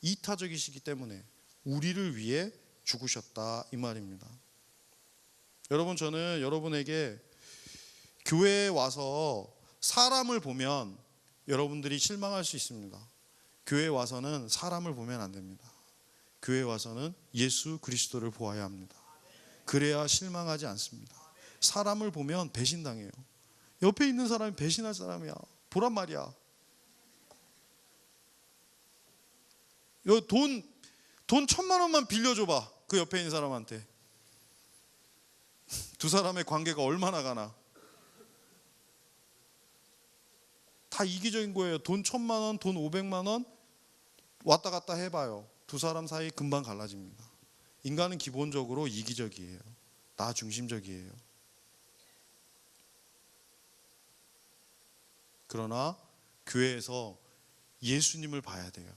이타적이시기 때문에 우리를 위해 죽으셨다, 이 말입니다. 여러분, 저는 여러분에게 교회에 와서 사람을 보면 여러분들이 실망할 수 있습니다. 교회에 와서는 사람을 보면 안 됩니다. 교회에 와서는 예수 그리스도를 보아야 합니다. 그래야 실망하지 않습니다. 사람을 보면 배신당해요. 옆에 있는 사람이 배신할 사람이야. 보란 말이야. 돈 1,000만 원만 빌려줘봐. 그 옆에 있는 사람한테. 두 사람의 관계가 얼마나 가나. 다 이기적인 거예요. 돈 1,000만 원, 돈 500만 원 왔다 갔다 해봐요. 두 사람 사이 금방 갈라집니다. 인간은 기본적으로 이기적이에요. 나 중심적이에요. 그러나 교회에서 예수님을 봐야 돼요.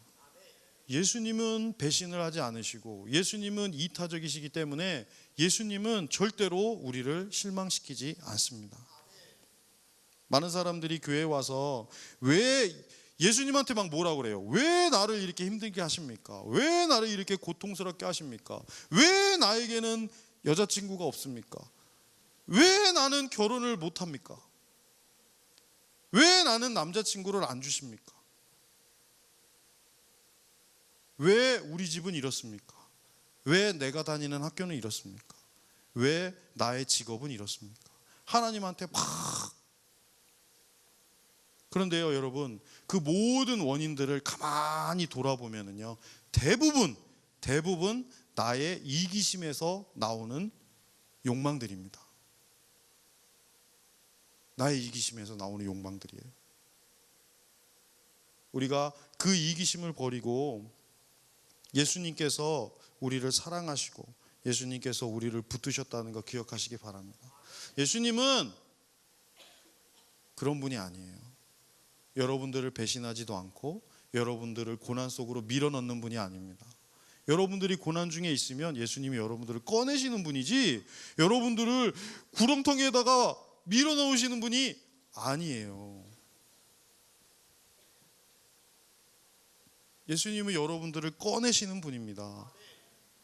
예수님은 배신을 하지 않으시고 예수님은 이타적이시기 때문에 예수님은 절대로 우리를 실망시키지 않습니다. 많은 사람들이 교회에 와서 왜 예수님한테 막 뭐라 그래요? 왜 나를 이렇게 힘들게 하십니까? 왜 나를 이렇게 고통스럽게 하십니까? 왜 나에게는 여자친구가 없습니까? 왜 나는 결혼을 못합니까? 왜 나는 남자친구를 안 주십니까? 왜 우리 집은 이렇습니까? 왜 내가 다니는 학교는 이렇습니까? 왜 나의 직업은 이렇습니까? 하나님한테 막. 그런데요, 여러분, 그 모든 원인들을 가만히 돌아보면은요, 대부분 나의 이기심에서 나오는 욕망들입니다. 나의 이기심에서 나오는 욕망들이에요. 우리가 그 이기심을 버리고 예수님께서 우리를 사랑하시고 예수님께서 우리를 붙드셨다는 거 기억하시기 바랍니다. 예수님은 그런 분이 아니에요. 여러분들을 배신하지도 않고 여러분들을 고난 속으로 밀어넣는 분이 아닙니다. 여러분들이 고난 중에 있으면 예수님이 여러분들을 꺼내시는 분이지 여러분들을 구렁텅이에다가 밀어넣으시는 분이 아니에요. 예수님은 여러분들을 꺼내시는 분입니다.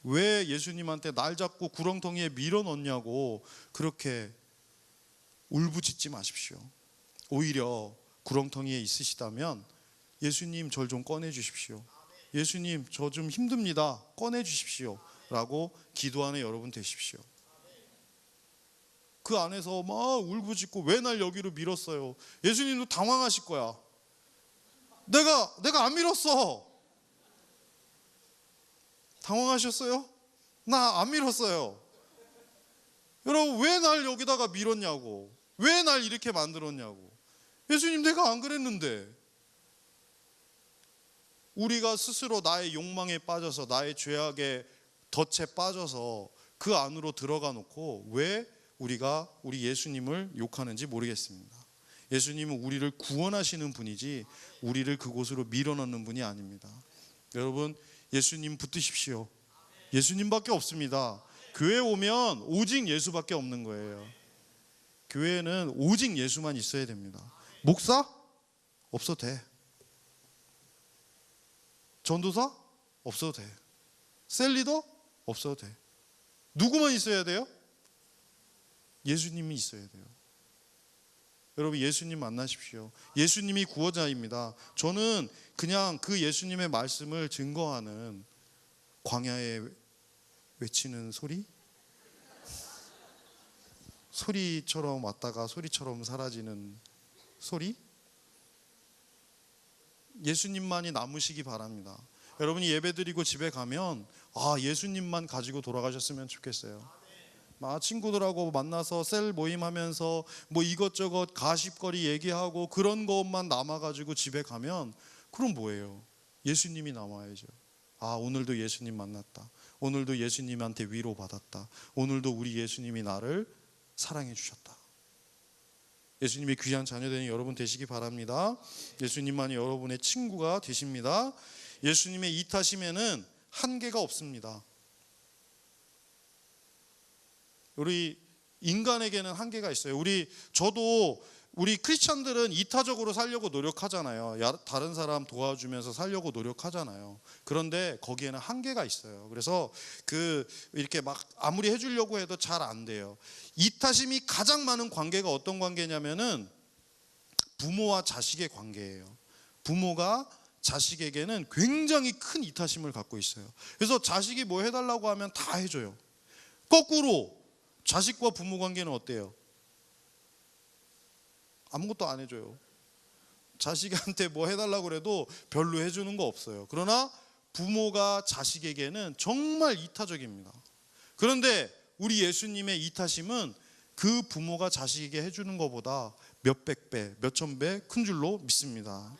왜 예수님한테 날 잡고 구렁텅이에 밀어넣냐고 그렇게 울부짖지 마십시오. 오히려 구렁텅이에 있으시다면 예수님 절 좀 꺼내주십시오. 예수님 저 좀 힘듭니다. 꺼내주십시오 라고 기도하는 여러분 되십시오. 그 안에서 막 울부짖고 왜 날 여기로 밀었어요? 예수님도 당황하실 거야. 내가 안 밀었어. 당황하셨어요? 나 안 밀었어요. 여러분, 왜 날 여기다가 밀었냐고. 왜 날 이렇게 만들었냐고. 예수님, 내가 안 그랬는데. 우리가 스스로 나의 욕망에 빠져서 나의 죄악의 덫에 빠져서 그 안으로 들어가 놓고 왜 우리가 우리 예수님을 욕하는지 모르겠습니다. 예수님은 우리를 구원하시는 분이지 우리를 그곳으로 밀어넣는 분이 아닙니다. 여러분, 예수님 붙드십시오. 예수님밖에 없습니다. 교회 오면 오직 예수밖에 없는 거예요. 교회는 오직 예수만 있어야 됩니다. 목사? 없어도 돼. 전도사? 없어도 돼. 셀리더? 없어도 돼. 누구만 있어야 돼요? 예수님이 있어야 돼요. 여러분, 예수님 만나십시오. 예수님이 구원자입니다. 저는 그냥 그 예수님의 말씀을 증거하는 광야에 외치는 소리처럼 왔다가 소리처럼 사라지는 소리? 예수님만이 남으시기 바랍니다. 여러분이 예배드리고 집에 가면 예수님만 가지고 돌아가셨으면 좋겠어요. 친구들하고 만나서 셀 모임하면서 뭐 이것저것 가십거리 얘기하고 그런 것만 남아가지고 집에 가면 그럼 뭐예요? 예수님이 남아야죠. 오늘도 예수님 만났다. 오늘도 예수님한테 위로받았다. 오늘도 우리 예수님이 나를 사랑해 주셨다. 예수님의 귀한 자녀되는 여러분 되시기 바랍니다. 예수님만이 여러분의 친구가 되십니다. 예수님의 이타심에는 한계가 없습니다. 우리 인간에게는 한계가 있어요. 우리 크리스찬들은 이타적으로 살려고 노력하잖아요. 다른 사람 도와주면서 살려고 노력하잖아요. 그런데 거기에는 한계가 있어요. 그래서 이렇게 막 아무리 해주려고 해도 잘 안 돼요. 이타심이 가장 많은 관계가 어떤 관계냐면은 부모와 자식의 관계예요. 부모가 자식에게는 굉장히 큰 이타심을 갖고 있어요. 그래서 자식이 뭐 해달라고 하면 다 해줘요. 거꾸로 자식과 부모 관계는 어때요? 아무것도 안 해줘요. 자식한테 뭐 해달라고 그래도 별로 해주는 거 없어요. 그러나 부모가 자식에게는 정말 이타적입니다. 그런데 우리 예수님의 이타심은 그 부모가 자식에게 해주는 것보다 몇백 배, 몇천 배 큰 줄로 믿습니다.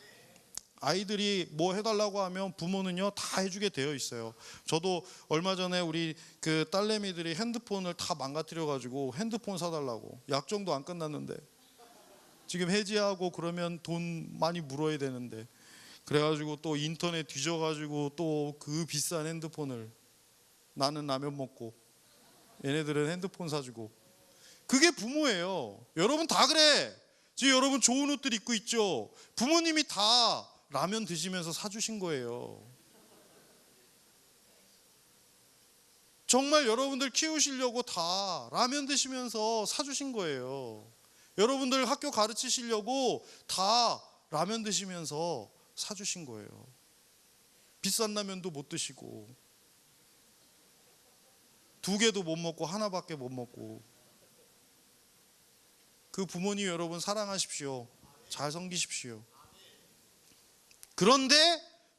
아이들이 뭐 해달라고 하면 부모는요 다 해주게 되어 있어요. 저도 얼마 전에 우리 딸내미들이 핸드폰을 다 망가뜨려가지고 핸드폰 사달라고, 약정도 안 끝났는데 지금 해지하고 그러면 돈 많이 물어야 되는데, 그래가지고 또 인터넷 뒤져가지고 또 그 비싼 핸드폰을, 나는 라면 먹고 얘네들은 핸드폰 사주고. 그게 부모예요. 여러분 다 그래. 지금 여러분 좋은 옷들 입고 있죠. 부모님이 다 라면 드시면서 사주신 거예요. 정말 여러분들 키우시려고 다 라면 드시면서 사주신 거예요. 여러분들 학교 가르치시려고 다 라면 드시면서 사주신 거예요. 비싼 라면도 못 드시고 2개도 못 먹고 하나밖에 못 먹고. 그 부모님 여러분 사랑하십시오. 잘 섬기십시오. 그런데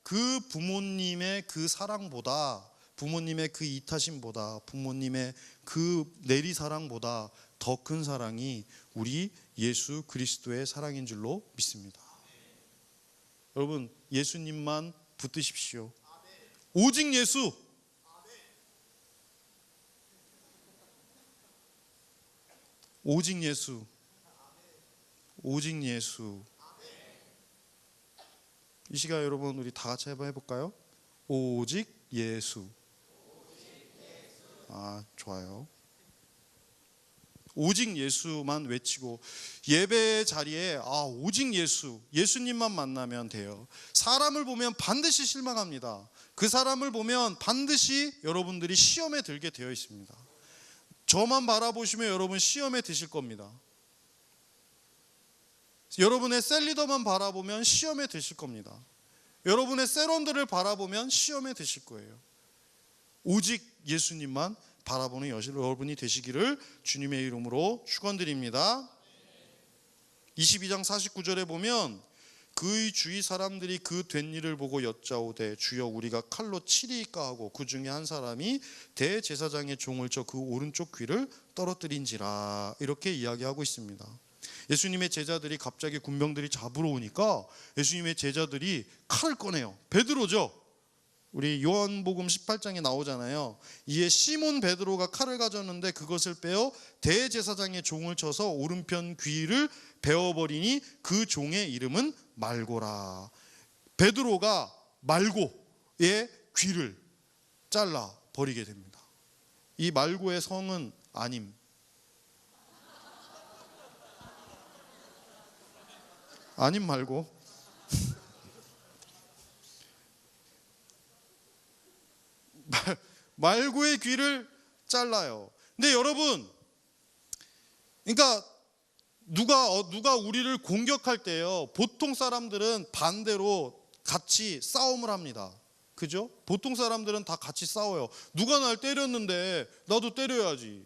그 부모님의 그 사랑보다, 부모님의 그 이타심보다, 부모님의 그 내리사랑보다 더 큰 사랑이 우리 예수 그리스도의 사랑인 줄로 믿습니다. 여러분, 예수님만 붙드십시오. 오직 예수. 오직 예수. 오직 예수. 이 시간 여러분 우리 다 같이 한번 해볼까요? 오직 예수. 좋아요. 오직 예수만 외치고 예배 자리에 오직 예수, 예수님만 만나면 돼요. 사람을 보면 반드시 실망합니다. 그 사람을 보면 반드시 여러분들이 시험에 들게 되어 있습니다. 저만 바라보시면 여러분 시험에 드실 겁니다. 여러분의 셀리더만 바라보면 시험에 드실 겁니다. 여러분의 셀원들을 바라보면 시험에 드실 거예요. 오직 예수님만 바라보는 여러분이 되시기를 주님의 이름으로 축원드립니다. 22장 49절에 보면 그의 주위 사람들이 그 된 일을 보고 여짜오되 주여 우리가 칼로 치리이까 하고 그 중에 한 사람이 대제사장의 종을 쳐 그 오른쪽 귀를 떨어뜨린지라, 이렇게 이야기하고 있습니다. 예수님의 제자들이 갑자기 군병들이 잡으러 오니까 예수님의 제자들이 칼을 꺼내요. 베드로죠. 우리 요한복음 18장에 나오잖아요. 이에 시몬 베드로가 칼을 가졌는데 그것을 빼어 대제사장의 종을 쳐서 오른편 귀를 베어버리니 그 종의 이름은 말고라. 베드로가 말고의 귀를 잘라 버리게 됩니다. 이 말고의 성은 아님. 아님 말고. 말고의 귀를 잘라요. 근데 여러분, 그러니까 누가 우리를 공격할 때요, 보통 사람들은 반대로 같이 싸움을 합니다. 그죠? 보통 사람들은 다 같이 싸워요. 누가 날 때렸는데 나도 때려야지.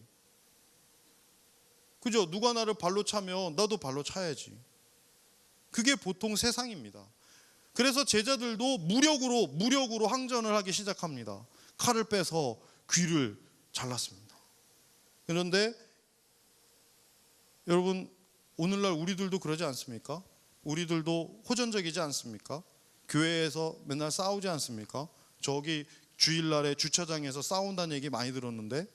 그죠? 누가 나를 발로 차면 나도 발로 차야지. 그게 보통 세상입니다. 그래서 제자들도 무력으로 항전을 하기 시작합니다. 칼을 빼서 귀를 잘랐습니다. 그런데 여러분, 오늘날 우리들도 그러지 않습니까? 우리들도 호전적이지 않습니까? 교회에서 맨날 싸우지 않습니까? 저기 주일날에 주차장에서 싸운다는 얘기 많이 들었는데,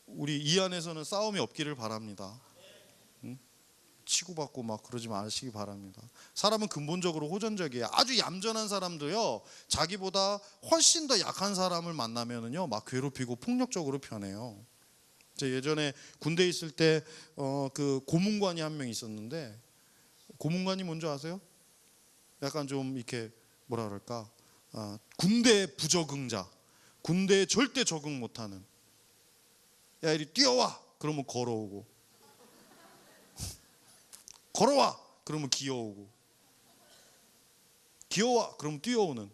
우리 이 안에서는 싸움이 없기를 바랍니다. 치고받고 막 그러지 마시기 바랍니다. 사람은 근본적으로 호전적이에요. 아주 얌전한 사람도요, 자기보다 훨씬 더 약한 사람을 만나면은요, 막 괴롭히고 폭력적으로 변해요. 제 예전에 군대에 있을 때 그 고문관이 한 명 있었는데, 고문관이 뭔지 아세요? 약간 좀 이렇게 뭐라 그럴까, 군대 부적응자, 군대에 절대 적응 못하는. 야, 이리 뛰어와! 그러면 걸어오고, 걸어와! 그러면 기어오고, 기어와! 그러면 뛰어오는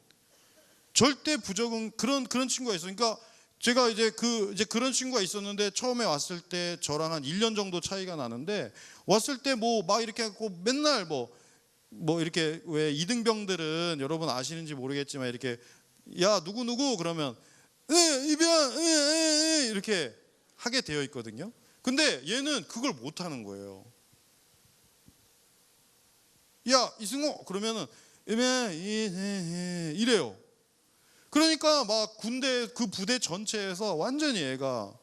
절대 부적응, 그런 친구가 있어요. 그러니까 제가 이제 그런 친구가 있었는데, 처음에 왔을 때 저랑 한 1년 정도 차이가 나는데, 왔을 때 뭐 막 이렇게 하고 맨날 뭐 이렇게, 왜 이등병들은 여러분 아시는지 모르겠지만 이렇게, 야 누구 그러면 이병 이렇게 하게 되어 있거든요. 근데 얘는 그걸 못 하는 거예요. 야 이승호 그러면은 이래요. 그러니까 막 군대 그 부대 전체에서 완전히 얘가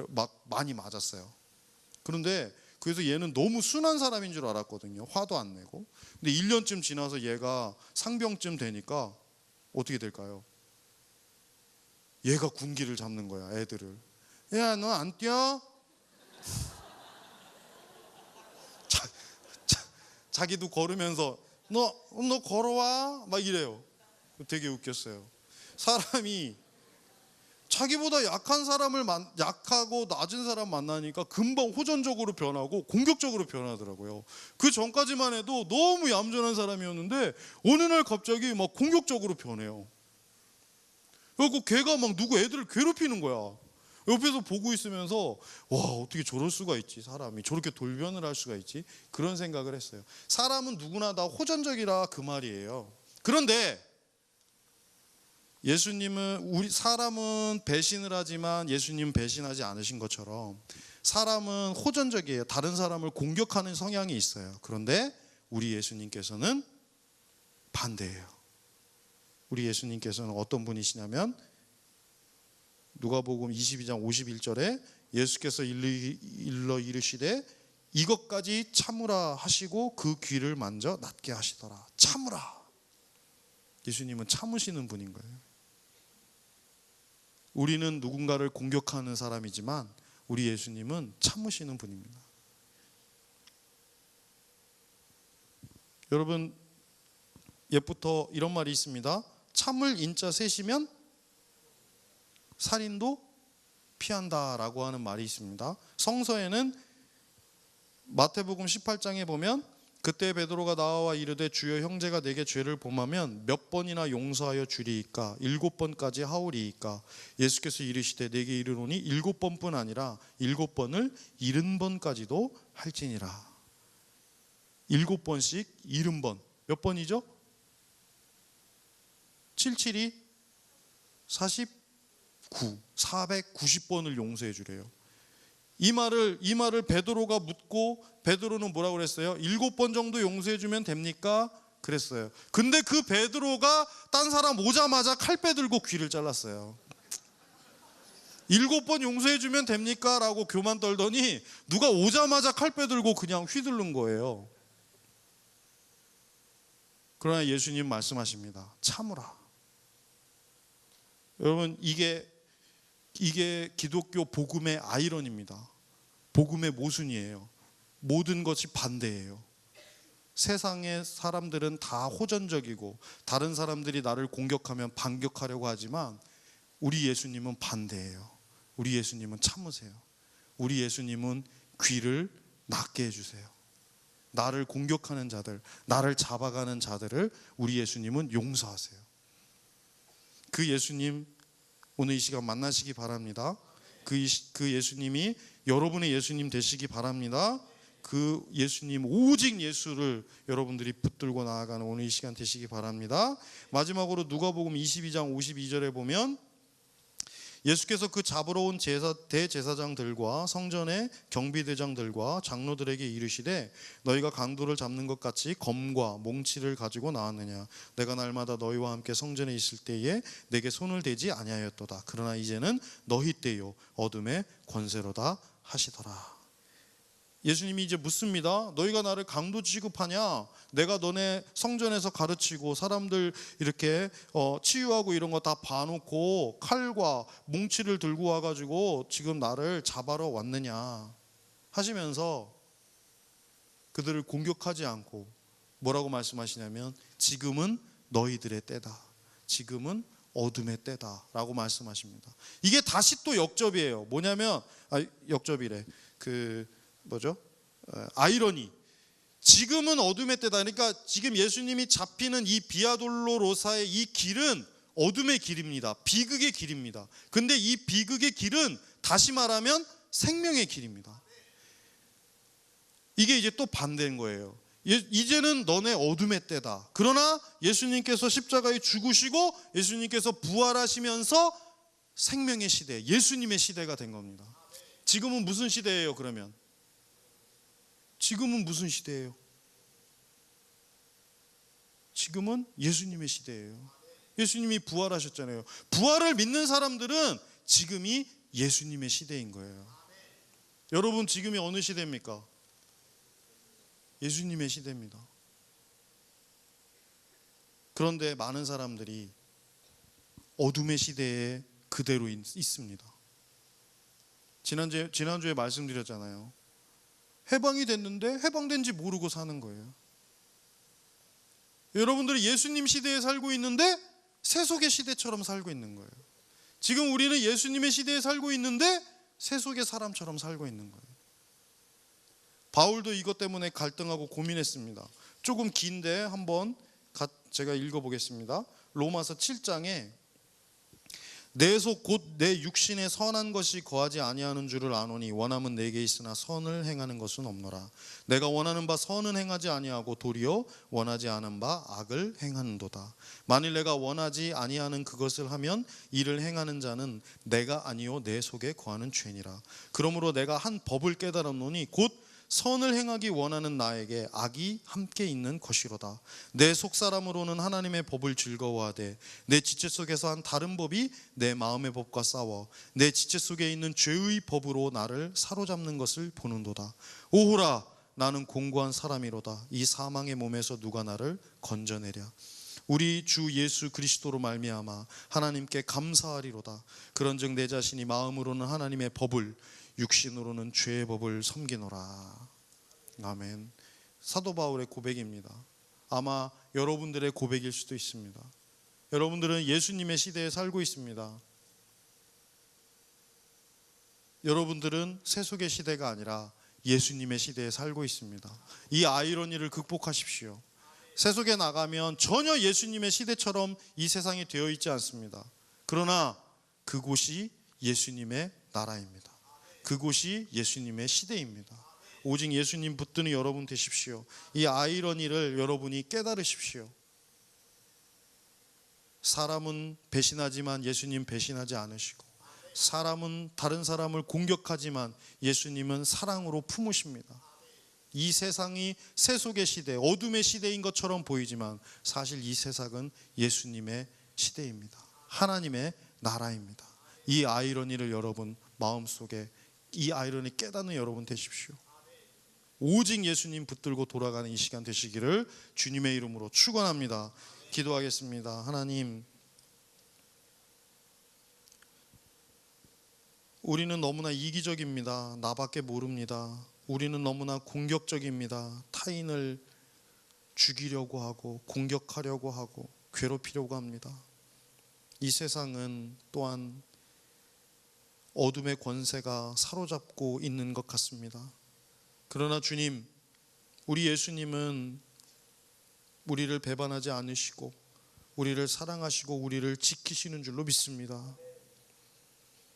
막 많이 맞았어요. 그런데 그래서 얘는 너무 순한 사람인 줄 알았거든요. 화도 안 내고. 근데 1년쯤 지나서 얘가 상병쯤 되니까 어떻게 될까요? 얘가 군기를 잡는 거야, 애들을. 야, 너 안 뛰어? 자기도 걸으면서 너 걸어와? 막 이래요. 되게 웃겼어요. 사람이 자기보다 약한 사람을 약하고 낮은 사람 만나니까 금방 호전적으로 변하고 공격적으로 변하더라고요. 그 전까지만 해도 너무 얌전한 사람이었는데 어느 날 갑자기 막 공격적으로 변해요. 그리고 걔가 막 누구 애들을 괴롭히는 거야. 옆에서 보고 있으면서 와, 어떻게 저럴 수가 있지, 사람이 저렇게 돌변을 할 수가 있지, 그런 생각을 했어요. 사람은 누구나 다 호전적이라 그 말이에요. 그런데 예수님은, 사람은 배신을 하지만 예수님은 배신하지 않으신 것처럼 사람은 호전적이에요. 다른 사람을 공격하는 성향이 있어요. 그런데 우리 예수님께서는 반대예요. 우리 예수님께서는 어떤 분이시냐면, 누가복음 22장 51절에 예수께서 일러 이르시되 이것까지 참으라 하시고 그 귀를 만져 낫게 하시더라. 참으라. 예수님은 참으시는 분인 거예요. 우리는 누군가를 공격하는 사람이지만 우리 예수님은 참으시는 분입니다. 여러분, 옛부터 이런 말이 있습니다. 참을 인자 셋이면 살인도 피한다라고 하는 말이 있습니다. 성서에는 마태복음 18장에 보면, 그때 베드로가 나와 이르되 주여, 형제가 내게 죄를 범하면 몇 번이나 용서하여 주리이까? 7번까지 하오리이까? 예수께서 이르시되 내게 이르노니 7번뿐 아니라 7번을 70번까지도 할지니라. 7번씩 70번. 몇 번이죠? 77이 49, 490번을 용서해 주래요. 이 말을 베드로가 묻고, 베드로는 뭐라고 그랬어요? 7번 정도 용서해 주면 됩니까? 그랬어요. 근데 그 베드로가 딴 사람 오자마자 칼 빼들고 귀를 잘랐어요. 7번 용서해 주면 됩니까? 라고 교만 떨더니 누가 오자마자 칼 빼들고 그냥 휘두른 거예요. 그러나 예수님 말씀하십니다. 참으라. 여러분, 이게 기독교 복음의 아이러니입니다. 복음의 모순이에요. 모든 것이 반대예요. 세상의 사람들은 다 호전적이고 다른 사람들이 나를 공격하면 반격하려고 하지만 우리 예수님은 반대예요. 우리 예수님은 참으세요. 우리 예수님은 귀를 낫게 해주세요. 나를 공격하는 자들, 나를 잡아가는 자들을 우리 예수님은 용서하세요. 그 예수님 오늘 이 시간 만나시기 바랍니다. 그 예수님이 여러분의 예수님 되시기 바랍니다. 그 예수님, 오직 예수를 여러분들이 붙들고 나아가는 오늘 이 시간 되시기 바랍니다. 마지막으로 누가복음 22장 52절에 보면 예수께서 그 잡으러 온 대제사장들과 성전의 경비대장들과 장로들에게 이르시되 너희가 강도를 잡는 것 같이 검과 몽치를 가지고 나왔느냐. 내가 날마다 너희와 함께 성전에 있을 때에 내게 손을 대지 아니하였도다. 그러나 이제는 너희 때요 어둠의 권세로다 하시더라. 예수님이 이제 묻습니다. 너희가 나를 강도 취급하냐? 내가 너네 성전에서 가르치고 사람들 이렇게 치유하고 이런 거 다 봐놓고 칼과 뭉치를 들고 와가지고 지금 나를 잡아러 왔느냐 하시면서 그들을 공격하지 않고 뭐라고 말씀하시냐면 지금은 너희들의 때다. 지금은 어둠의 때다 라고 말씀하십니다. 이게 다시 또 역접이에요. 뭐냐면 역접이래. 아이러니. 지금은 어둠의 때다. 그러니까 지금 예수님이 잡히는 이 비아돌로로사의 이 길은 어둠의 길입니다. 비극의 길입니다. 근데 이 비극의 길은 다시 말하면 생명의 길입니다. 이게 이제 또 반대인 거예요. 이제는 너네 어둠의 때다. 그러나 예수님께서 십자가에 죽으시고 예수님께서 부활하시면서 생명의 시대, 예수님의 시대가 된 겁니다. 지금은 무슨 시대예요, 그러면? 지금은 무슨 시대예요? 지금은 예수님의 시대예요. 예수님이 부활하셨잖아요. 부활을 믿는 사람들은 지금이 예수님의 시대인 거예요. 여러분 지금이 어느 시대입니까? 예수님의 시대입니다. 그런데 많은 사람들이 어둠의 시대에 그대로 있습니다. 지난주에 말씀드렸잖아요. 해방이 됐는데 해방된지 모르고 사는 거예요. 여러분들이 예수님 시대에 살고 있는데 세속의 시대처럼 살고 있는 거예요. 지금 우리는 예수님의 시대에 살고 있는데 세속의 사람처럼 살고 있는 거예요. 바울도 이것 때문에 갈등하고 고민했습니다. 조금 긴데 한번 제가 읽어보겠습니다. 로마서 7장에 내 속 곧 내 육신에 선한 것이 거하지 아니하는 줄을 아노니 원함은 내게 있으나 선을 행하는 것은 없노라. 내가 원하는 바 선은 행하지 아니하고 도리어 원하지 않은 바 악을 행하는도다. 만일 내가 원하지 아니하는 그것을 하면 이를 행하는 자는 내가 아니요 내 속에 거하는 죄니라. 그러므로 내가 한 법을 깨달았노니 곧 선을 행하기 원하는 나에게 악이 함께 있는 것이로다. 내 속사람으로는 하나님의 법을 즐거워하되 내 지체 속에서 한 다른 법이 내 마음의 법과 싸워 내 지체 속에 있는 죄의 법으로 나를 사로잡는 것을 보는도다. 오호라 나는 공고한 사람이로다. 이 사망의 몸에서 누가 나를 건져내랴. 우리 주 예수 그리스도로 말미암아 하나님께 감사하리로다. 그런즉 내 자신이 마음으로는 하나님의 법을 육신으로는 죄의 법을 섬기노라. 아멘. 사도 바울의 고백입니다. 아마 여러분들의 고백일 수도 있습니다. 여러분들은 예수님의 시대에 살고 있습니다. 여러분들은 세속의 시대가 아니라 예수님의 시대에 살고 있습니다. 이 아이러니를 극복하십시오. 세속에 나가면 전혀 예수님의 시대처럼 이 세상이 되어 있지 않습니다. 그러나 그곳이 예수님의 나라입니다. 그곳이 예수님의 시대입니다. 오직 예수님 붙드는 여러분 되십시오. 이 아이러니를 여러분이 깨달으십시오. 사람은 배신하지만 예수님 배신하지 않으시고, 사람은 다른 사람을 공격하지만 예수님은 사랑으로 품으십니다. 이 세상이 세속의 시대, 어둠의 시대인 것처럼 보이지만 사실 이 세상은 예수님의 시대입니다. 하나님의 나라입니다. 이 아이러니를 여러분 마음속에, 이 아이러니 깨닫는 여러분 되십시오. 오직 예수님 붙들고 돌아가는 이 시간 되시기를 주님의 이름으로 축원합니다. 기도하겠습니다. 하나님, 우리는 너무나 이기적입니다. 나밖에 모릅니다. 우리는 너무나 공격적입니다. 타인을 죽이려고 하고 공격하려고 하고 괴롭히려고 합니다. 이 세상은 또한 어둠의 권세가 사로잡고 있는 것 같습니다. 그러나 주님, 우리 예수님은 우리를 배반하지 않으시고 우리를 사랑하시고 우리를 지키시는 줄로 믿습니다.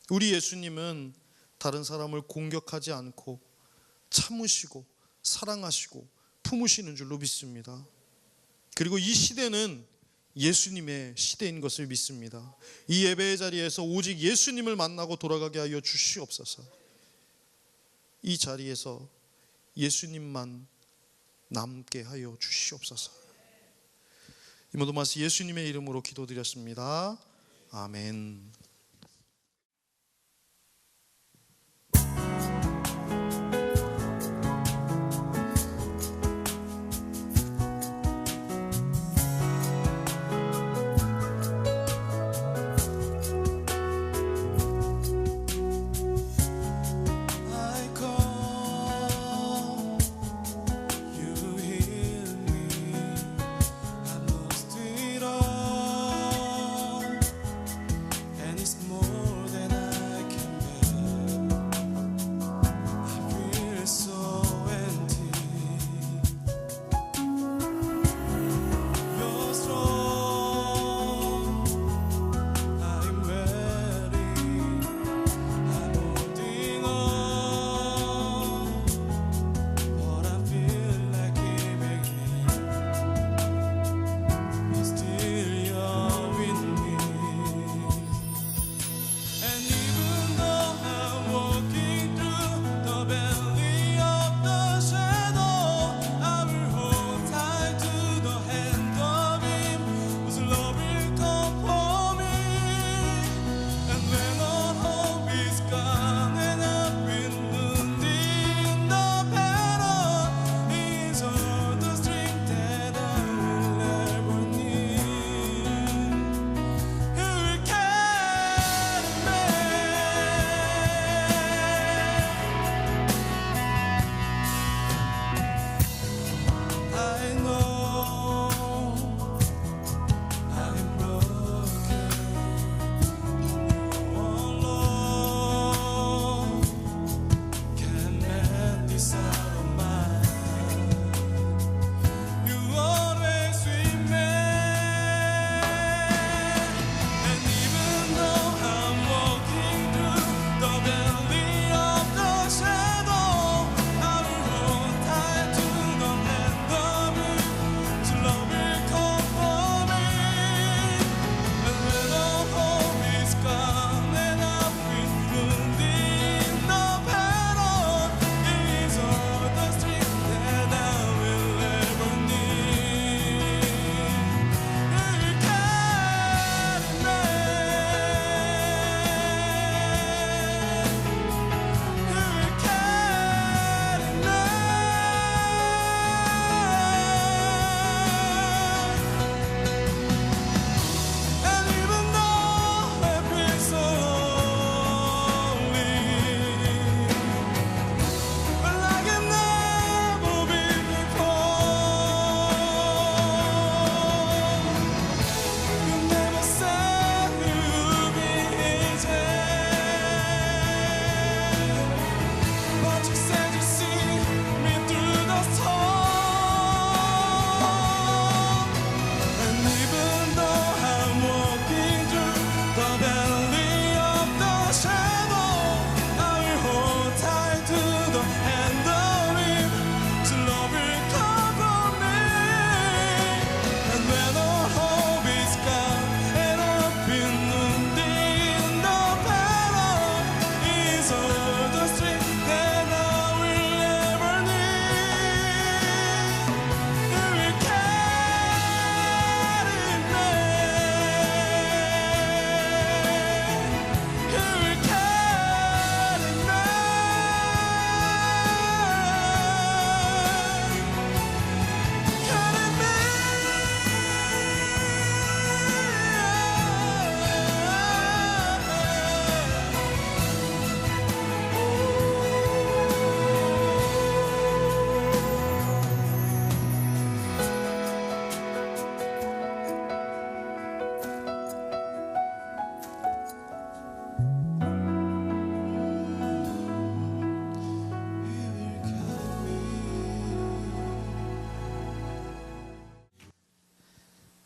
우리 예수님은 다른 사람을 공격하지 않고 참으시고 사랑하시고 품으시는 줄로 믿습니다. 그리고 이 시대는 예수님의 시대인 것을 믿습니다. 이 예배의 자리에서 오직 예수님을 만나고 돌아가게 하여 주시옵소서. 이 자리에서 예수님만 남게 하여 주시옵소서. 이 모든 말씀 예수님의 이름으로 기도드렸습니다. 아멘.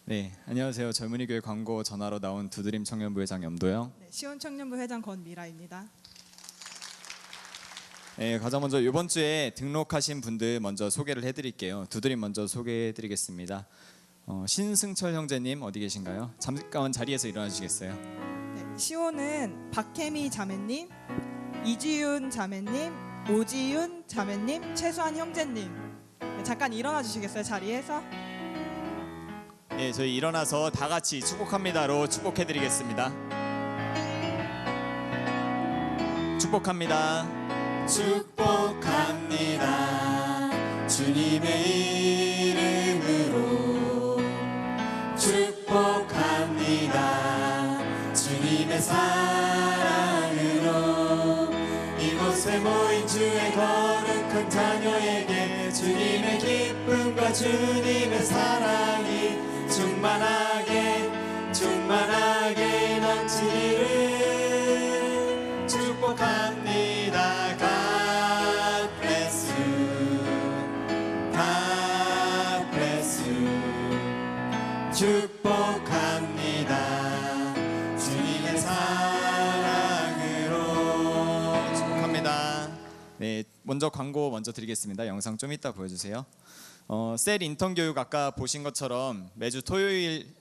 네, 안녕하세요. 젊은이 교회 광고 전화로 나온 두드림 청년부 회장 염도영. 네, 시온 청년부 회장 권미라입니다. 네, 가장 먼저 이번 주에 등록하신 분들 먼저 소개를 해드릴게요. 두드림 먼저 소개해드리겠습니다. 신승철 형제님 어디 계신가요? 잠깐 자리에서 일어나주시겠어요? 네, 시온은 박혜미 자매님, 이지윤 자매님, 오지윤 자매님, 최수환 형제님. 네, 잠깐 일어나 주시겠어요? 자리에서. 네, 저희 일어나서 다 같이 축복합니다로 축복해드리겠습니다. 축복합니다. 축복합니다. 주님의 이름으로 축복합니다. 주님의 사랑으로 이곳에 모인 주의 거룩한 자녀에게 주님의 기쁨과 주님의 사랑이 충만하게 넘치기를 축복합니다. God bless you. God bless you. 축복합니다. 주님의 사랑으로 축복합니다. 네, 먼저 광고 먼저 드리겠습니다. 영상 좀 이따 보여주세요. 셀 인턴 교육 아까 보신 것처럼 매주 토요일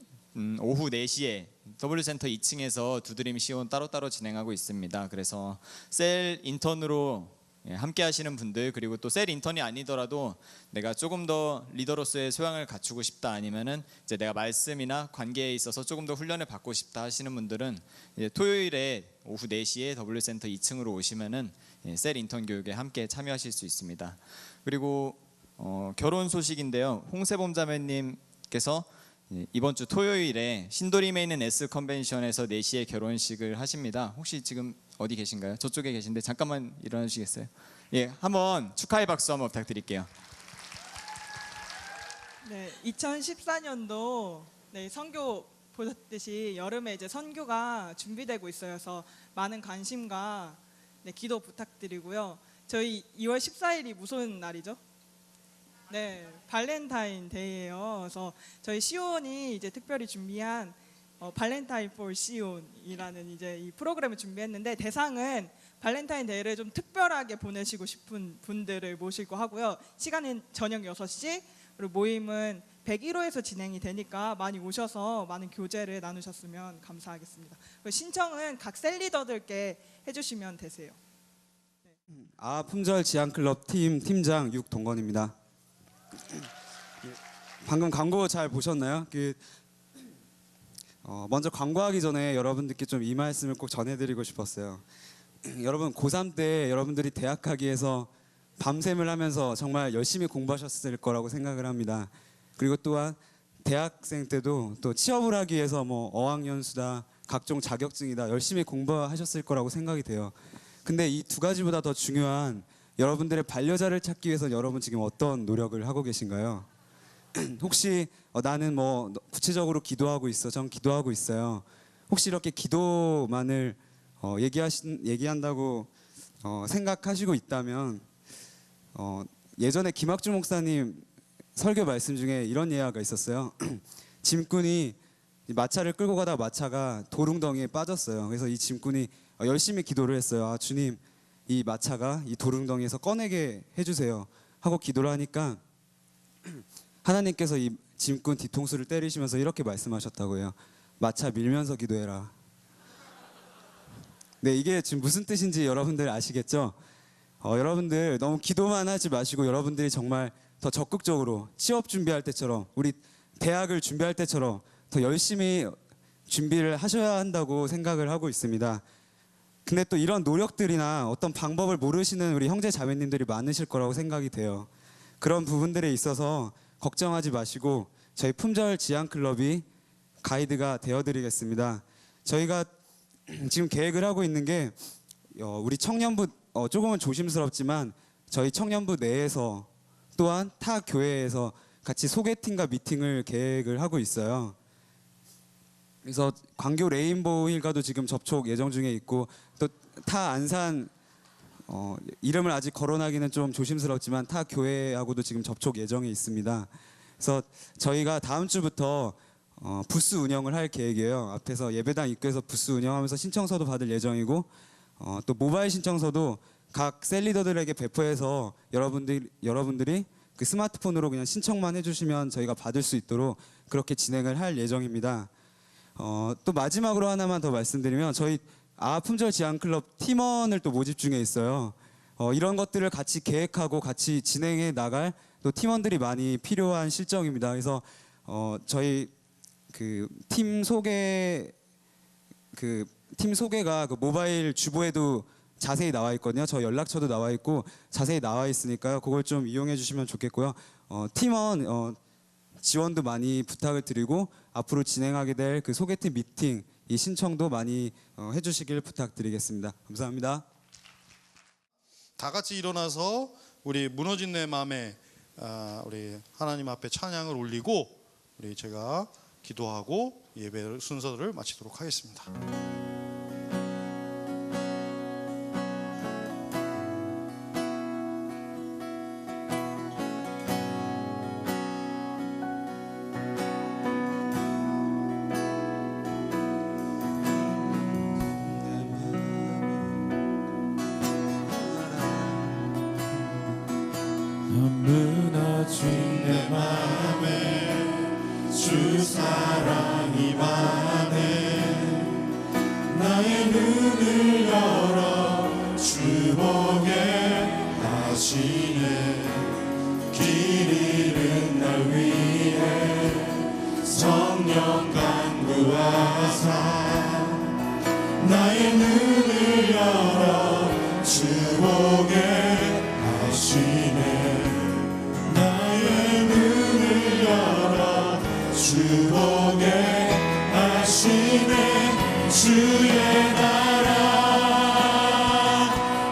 오후 4시에 W센터 2층에서 두드림 시온 따로따로 진행하고 있습니다. 그래서 셀 인턴으로 함께 하시는 분들, 그리고 또 셀 인턴이 아니더라도 내가 조금 더 리더로서의 소양을 갖추고 싶다, 아니면은 이제 내가 말씀이나 관계에 있어서 조금 더 훈련을 받고 싶다 하시는 분들은 이제 토요일에 오후 4시에 W센터 2층으로 오시면은 셀 인턴 교육에 함께 참여하실 수 있습니다. 그리고 결혼 소식인데요. 홍세범 자매님께서 이번 주 토요일에 신도림에 있는 S 컨벤션에서 4시에 결혼식을 하십니다. 혹시 지금 어디 계신가요? 저쪽에 계신데 잠깐만 일어나 주시겠어요? 예, 한번 축하의 박수 한번 부탁드릴게요. 네, 2014년도 선교 보셨듯이 여름에 이제 선교가 준비되고 있어서 많은 관심과 기도 부탁드리고요. 저희 2월 14일이 무슨 날이죠? 네, 발렌타인 데이예요. 그래서 저희 시온이 이제 특별히 준비한 발렌타인 for 시온이라는 이제 이 프로그램을 준비했는데, 대상은 발렌타인 데이를 좀 특별하게 보내시고 싶은 분들을 모시고 하고요. 시간은 저녁 6시, 그리고 모임은 101호에서 진행이 되니까 많이 오셔서 많은 교제를 나누셨으면 감사하겠습니다. 그리고 신청은 각 셀 리더들께 해주시면 되세요. 품절 지향클럽 팀장 육동건입니다. 방금 광고 잘 보셨나요? 먼저 광고하기 전에 여러분들께 좀 이 말씀을 꼭 전해드리고 싶었어요. 여러분 고3 때 여러분들이 대학 가기 위해서 밤샘을 하면서 정말 열심히 공부하셨을 거라고 생각을 합니다. 그리고 또한 대학생 때도 또 취업을 하기 위해서 뭐 어학연수다, 각종 자격증이다 열심히 공부하셨을 거라고 생각이 돼요. 근데 이 두 가지보다 더 중요한 여러분들의 반려자를 찾기 위해서 여러분 지금 어떤 노력을 하고 계신가요? 혹시 나는 뭐 구체적으로 기도하고 있어, 전 기도하고 있어요. 혹시 이렇게 기도만을 얘기한다고 생각하시고 있다면 예전에 김학주 목사님 설교 말씀 중에 이런 예화가 있었어요. 짐꾼이 마차를 끌고 가다가 마차가 도룽덩이에 빠졌어요. 그래서 이 짐꾼이 열심히 기도를 했어요. 아, 주님, 이 마차가 이 도룽덩이에서 꺼내게 해주세요 하고 기도를 하니까 하나님께서 이 짐꾼 뒤통수를 때리시면서 이렇게 말씀하셨다고 해요. 마차 밀면서 기도해라. 네, 이게 지금 무슨 뜻인지 여러분들 아시겠죠? 여러분들 너무 기도만 하지 마시고 여러분들이 정말 더 적극적으로 취업 준비할 때처럼, 우리 대학을 준비할 때처럼 더 열심히 준비를 하셔야 한다고 생각을 하고 있습니다. 근데 또 이런 노력들이나 어떤 방법을 모르시는 우리 형제 자매님들이 많으실 거라고 생각이 돼요. 그런 부분들에 있어서 걱정하지 마시고 저희 품절 지향클럽이 가이드가 되어드리겠습니다. 저희가 지금 계획을 하고 있는 게 우리 청년부, 조금은 조심스럽지만 저희 청년부 내에서 또한 타 교회에서 같이 소개팅과 미팅을 계획을 하고 있어요. 그래서 광교 레인보우 힐과도 지금 접촉 예정 중에 있고, 또 타 안산 이름을 아직 거론하기는 좀 조심스럽지만 타 교회하고도 지금 접촉 예정에 있습니다. 그래서 저희가 다음 주부터 부스 운영을 할 계획이에요. 앞에서 예배당 입구에서 부스 운영하면서 신청서도 받을 예정이고 또 모바일 신청서도 각 셀리더들에게 배포해서 여러분들이 그 스마트폰으로 그냥 신청만 해주시면 저희가 받을 수 있도록 그렇게 진행을 할 예정입니다. 또 마지막으로 하나만 더 말씀드리면 저희 아품절 지안클럽 팀원을 또 모집 중에 있어요. 이런 것들을 같이 계획하고 같이 진행해 나갈 또 팀원들이 많이 필요한 실정입니다. 그래서 저희 그 팀 소개가 그 모바일 주보에도 자세히 나와 있거든요. 저 연락처도 나와 있고 자세히 나와 있으니까요. 그걸 좀 이용해 주시면 좋겠고요. 팀원 지원도 많이 부탁을 드리고 앞으로 진행하게 될 그 소개팅 미팅 이 신청도 많이 해주시길 부탁드리겠습니다. 감사합니다. 다 같이 일어나서 우리 무너진 내 마음에 우리 하나님 앞에 찬양을 올리고 우리 제가 기도하고 예배 순서를 마치도록 하겠습니다. 무너진 내 맘에 주 사랑이 많네. 나의 눈을 열어 주 보게 하시네. 길 잃은 날 위해 성령 간구하사 나의 눈을 열어 주 보게 하시네. 주 보게 하시네. 주의 나라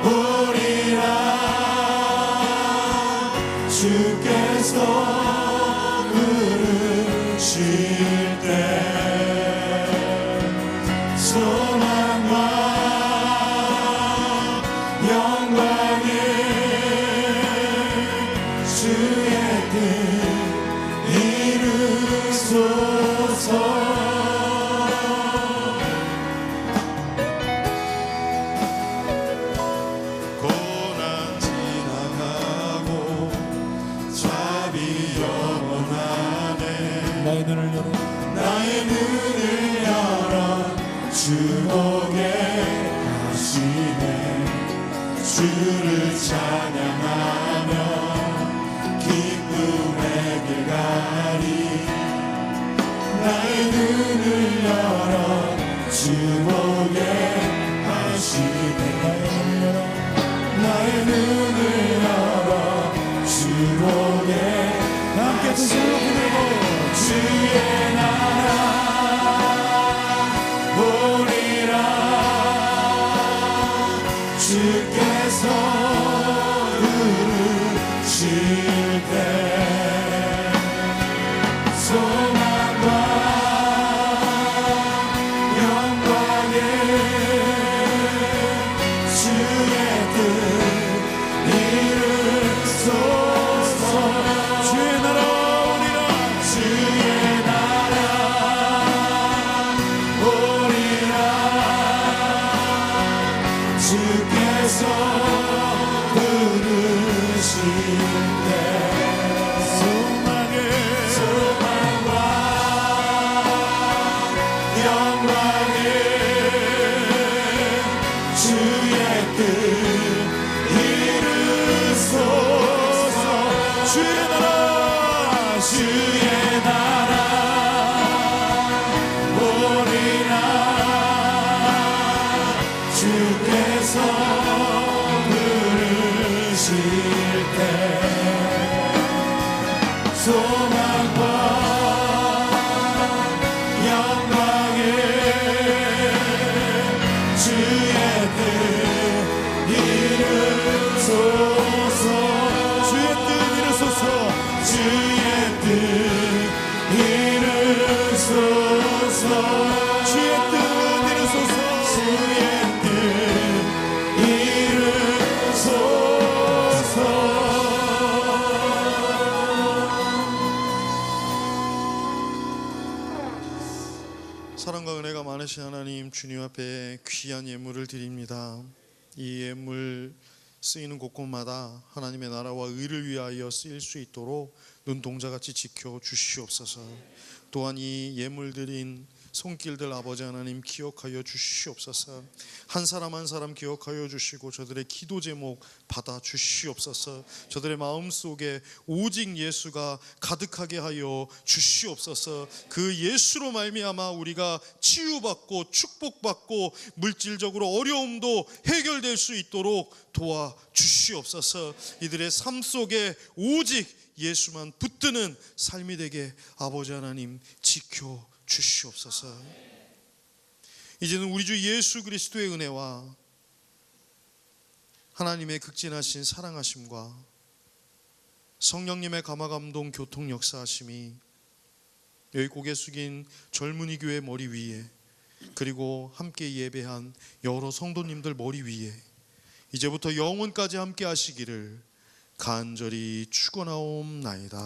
오리라. 주께서 부르실 때 소망과 영광을 주의 뜻 이루소서. 고난 지나가고 자비 영원하네. 나의 눈을 열어 주 보게 하시네. 주를 찬양하며 기쁨의 길 가리. 나의 눈을 열어 주 보게 하시네. 나의 눈을 열어 주 보게 함께 두 손을 높이 들고 주의 나라 오리라. 주께서 부르실 때 소망과 영광에 주의 뜻 이루소서. 주의 나라 오리라. 주의 나라 오리라. 주께서 부르실 때 소망과 영광을 주의 뜻 이루소서. 주의 나라 오리라. 주께서 부르실 때 소망과 영광을 주의 뜻 이루소서. 주의 뜻 이루소서. 주의 뜻 이루소서. 주의 뜻 이루소서. 주의 뜻 이루소서. 주님 앞에 귀한 예물을 드립니다. 이 예물 쓰이는 곳곳마다 하나님의 나라와 의를 위하여 쓰일 수 있도록 눈동자같이 지켜 주시옵소서. 또한 이 예물 드린 손길들 아버지 하나님 기억하여 주시옵소서. 한 사람 한 사람 기억하여 주시고 저들의 기도 제목 받아 주시옵소서. 저들의 마음속에 오직 예수가 가득하게 하여 주시옵소서. 그 예수로 말미암아 우리가 치유받고 축복받고 물질적으로 어려움도 해결될 수 있도록 도와 주시옵소서. 이들의 삶 속에 오직 예수만 붙드는 삶이 되게 아버지 하나님 지켜 주시옵소서. 이제는 우리 주 예수 그리스도의 은혜와 하나님의 극진하신 사랑하심과 성령님의 감화감동 교통 역사하심이 여기 고개 숙인 젊은이 교회 머리 위에 그리고 함께 예배한 여러 성도님들 머리 위에 이제부터 영원까지 함께 하시기를 간절히 축원하옵나이다.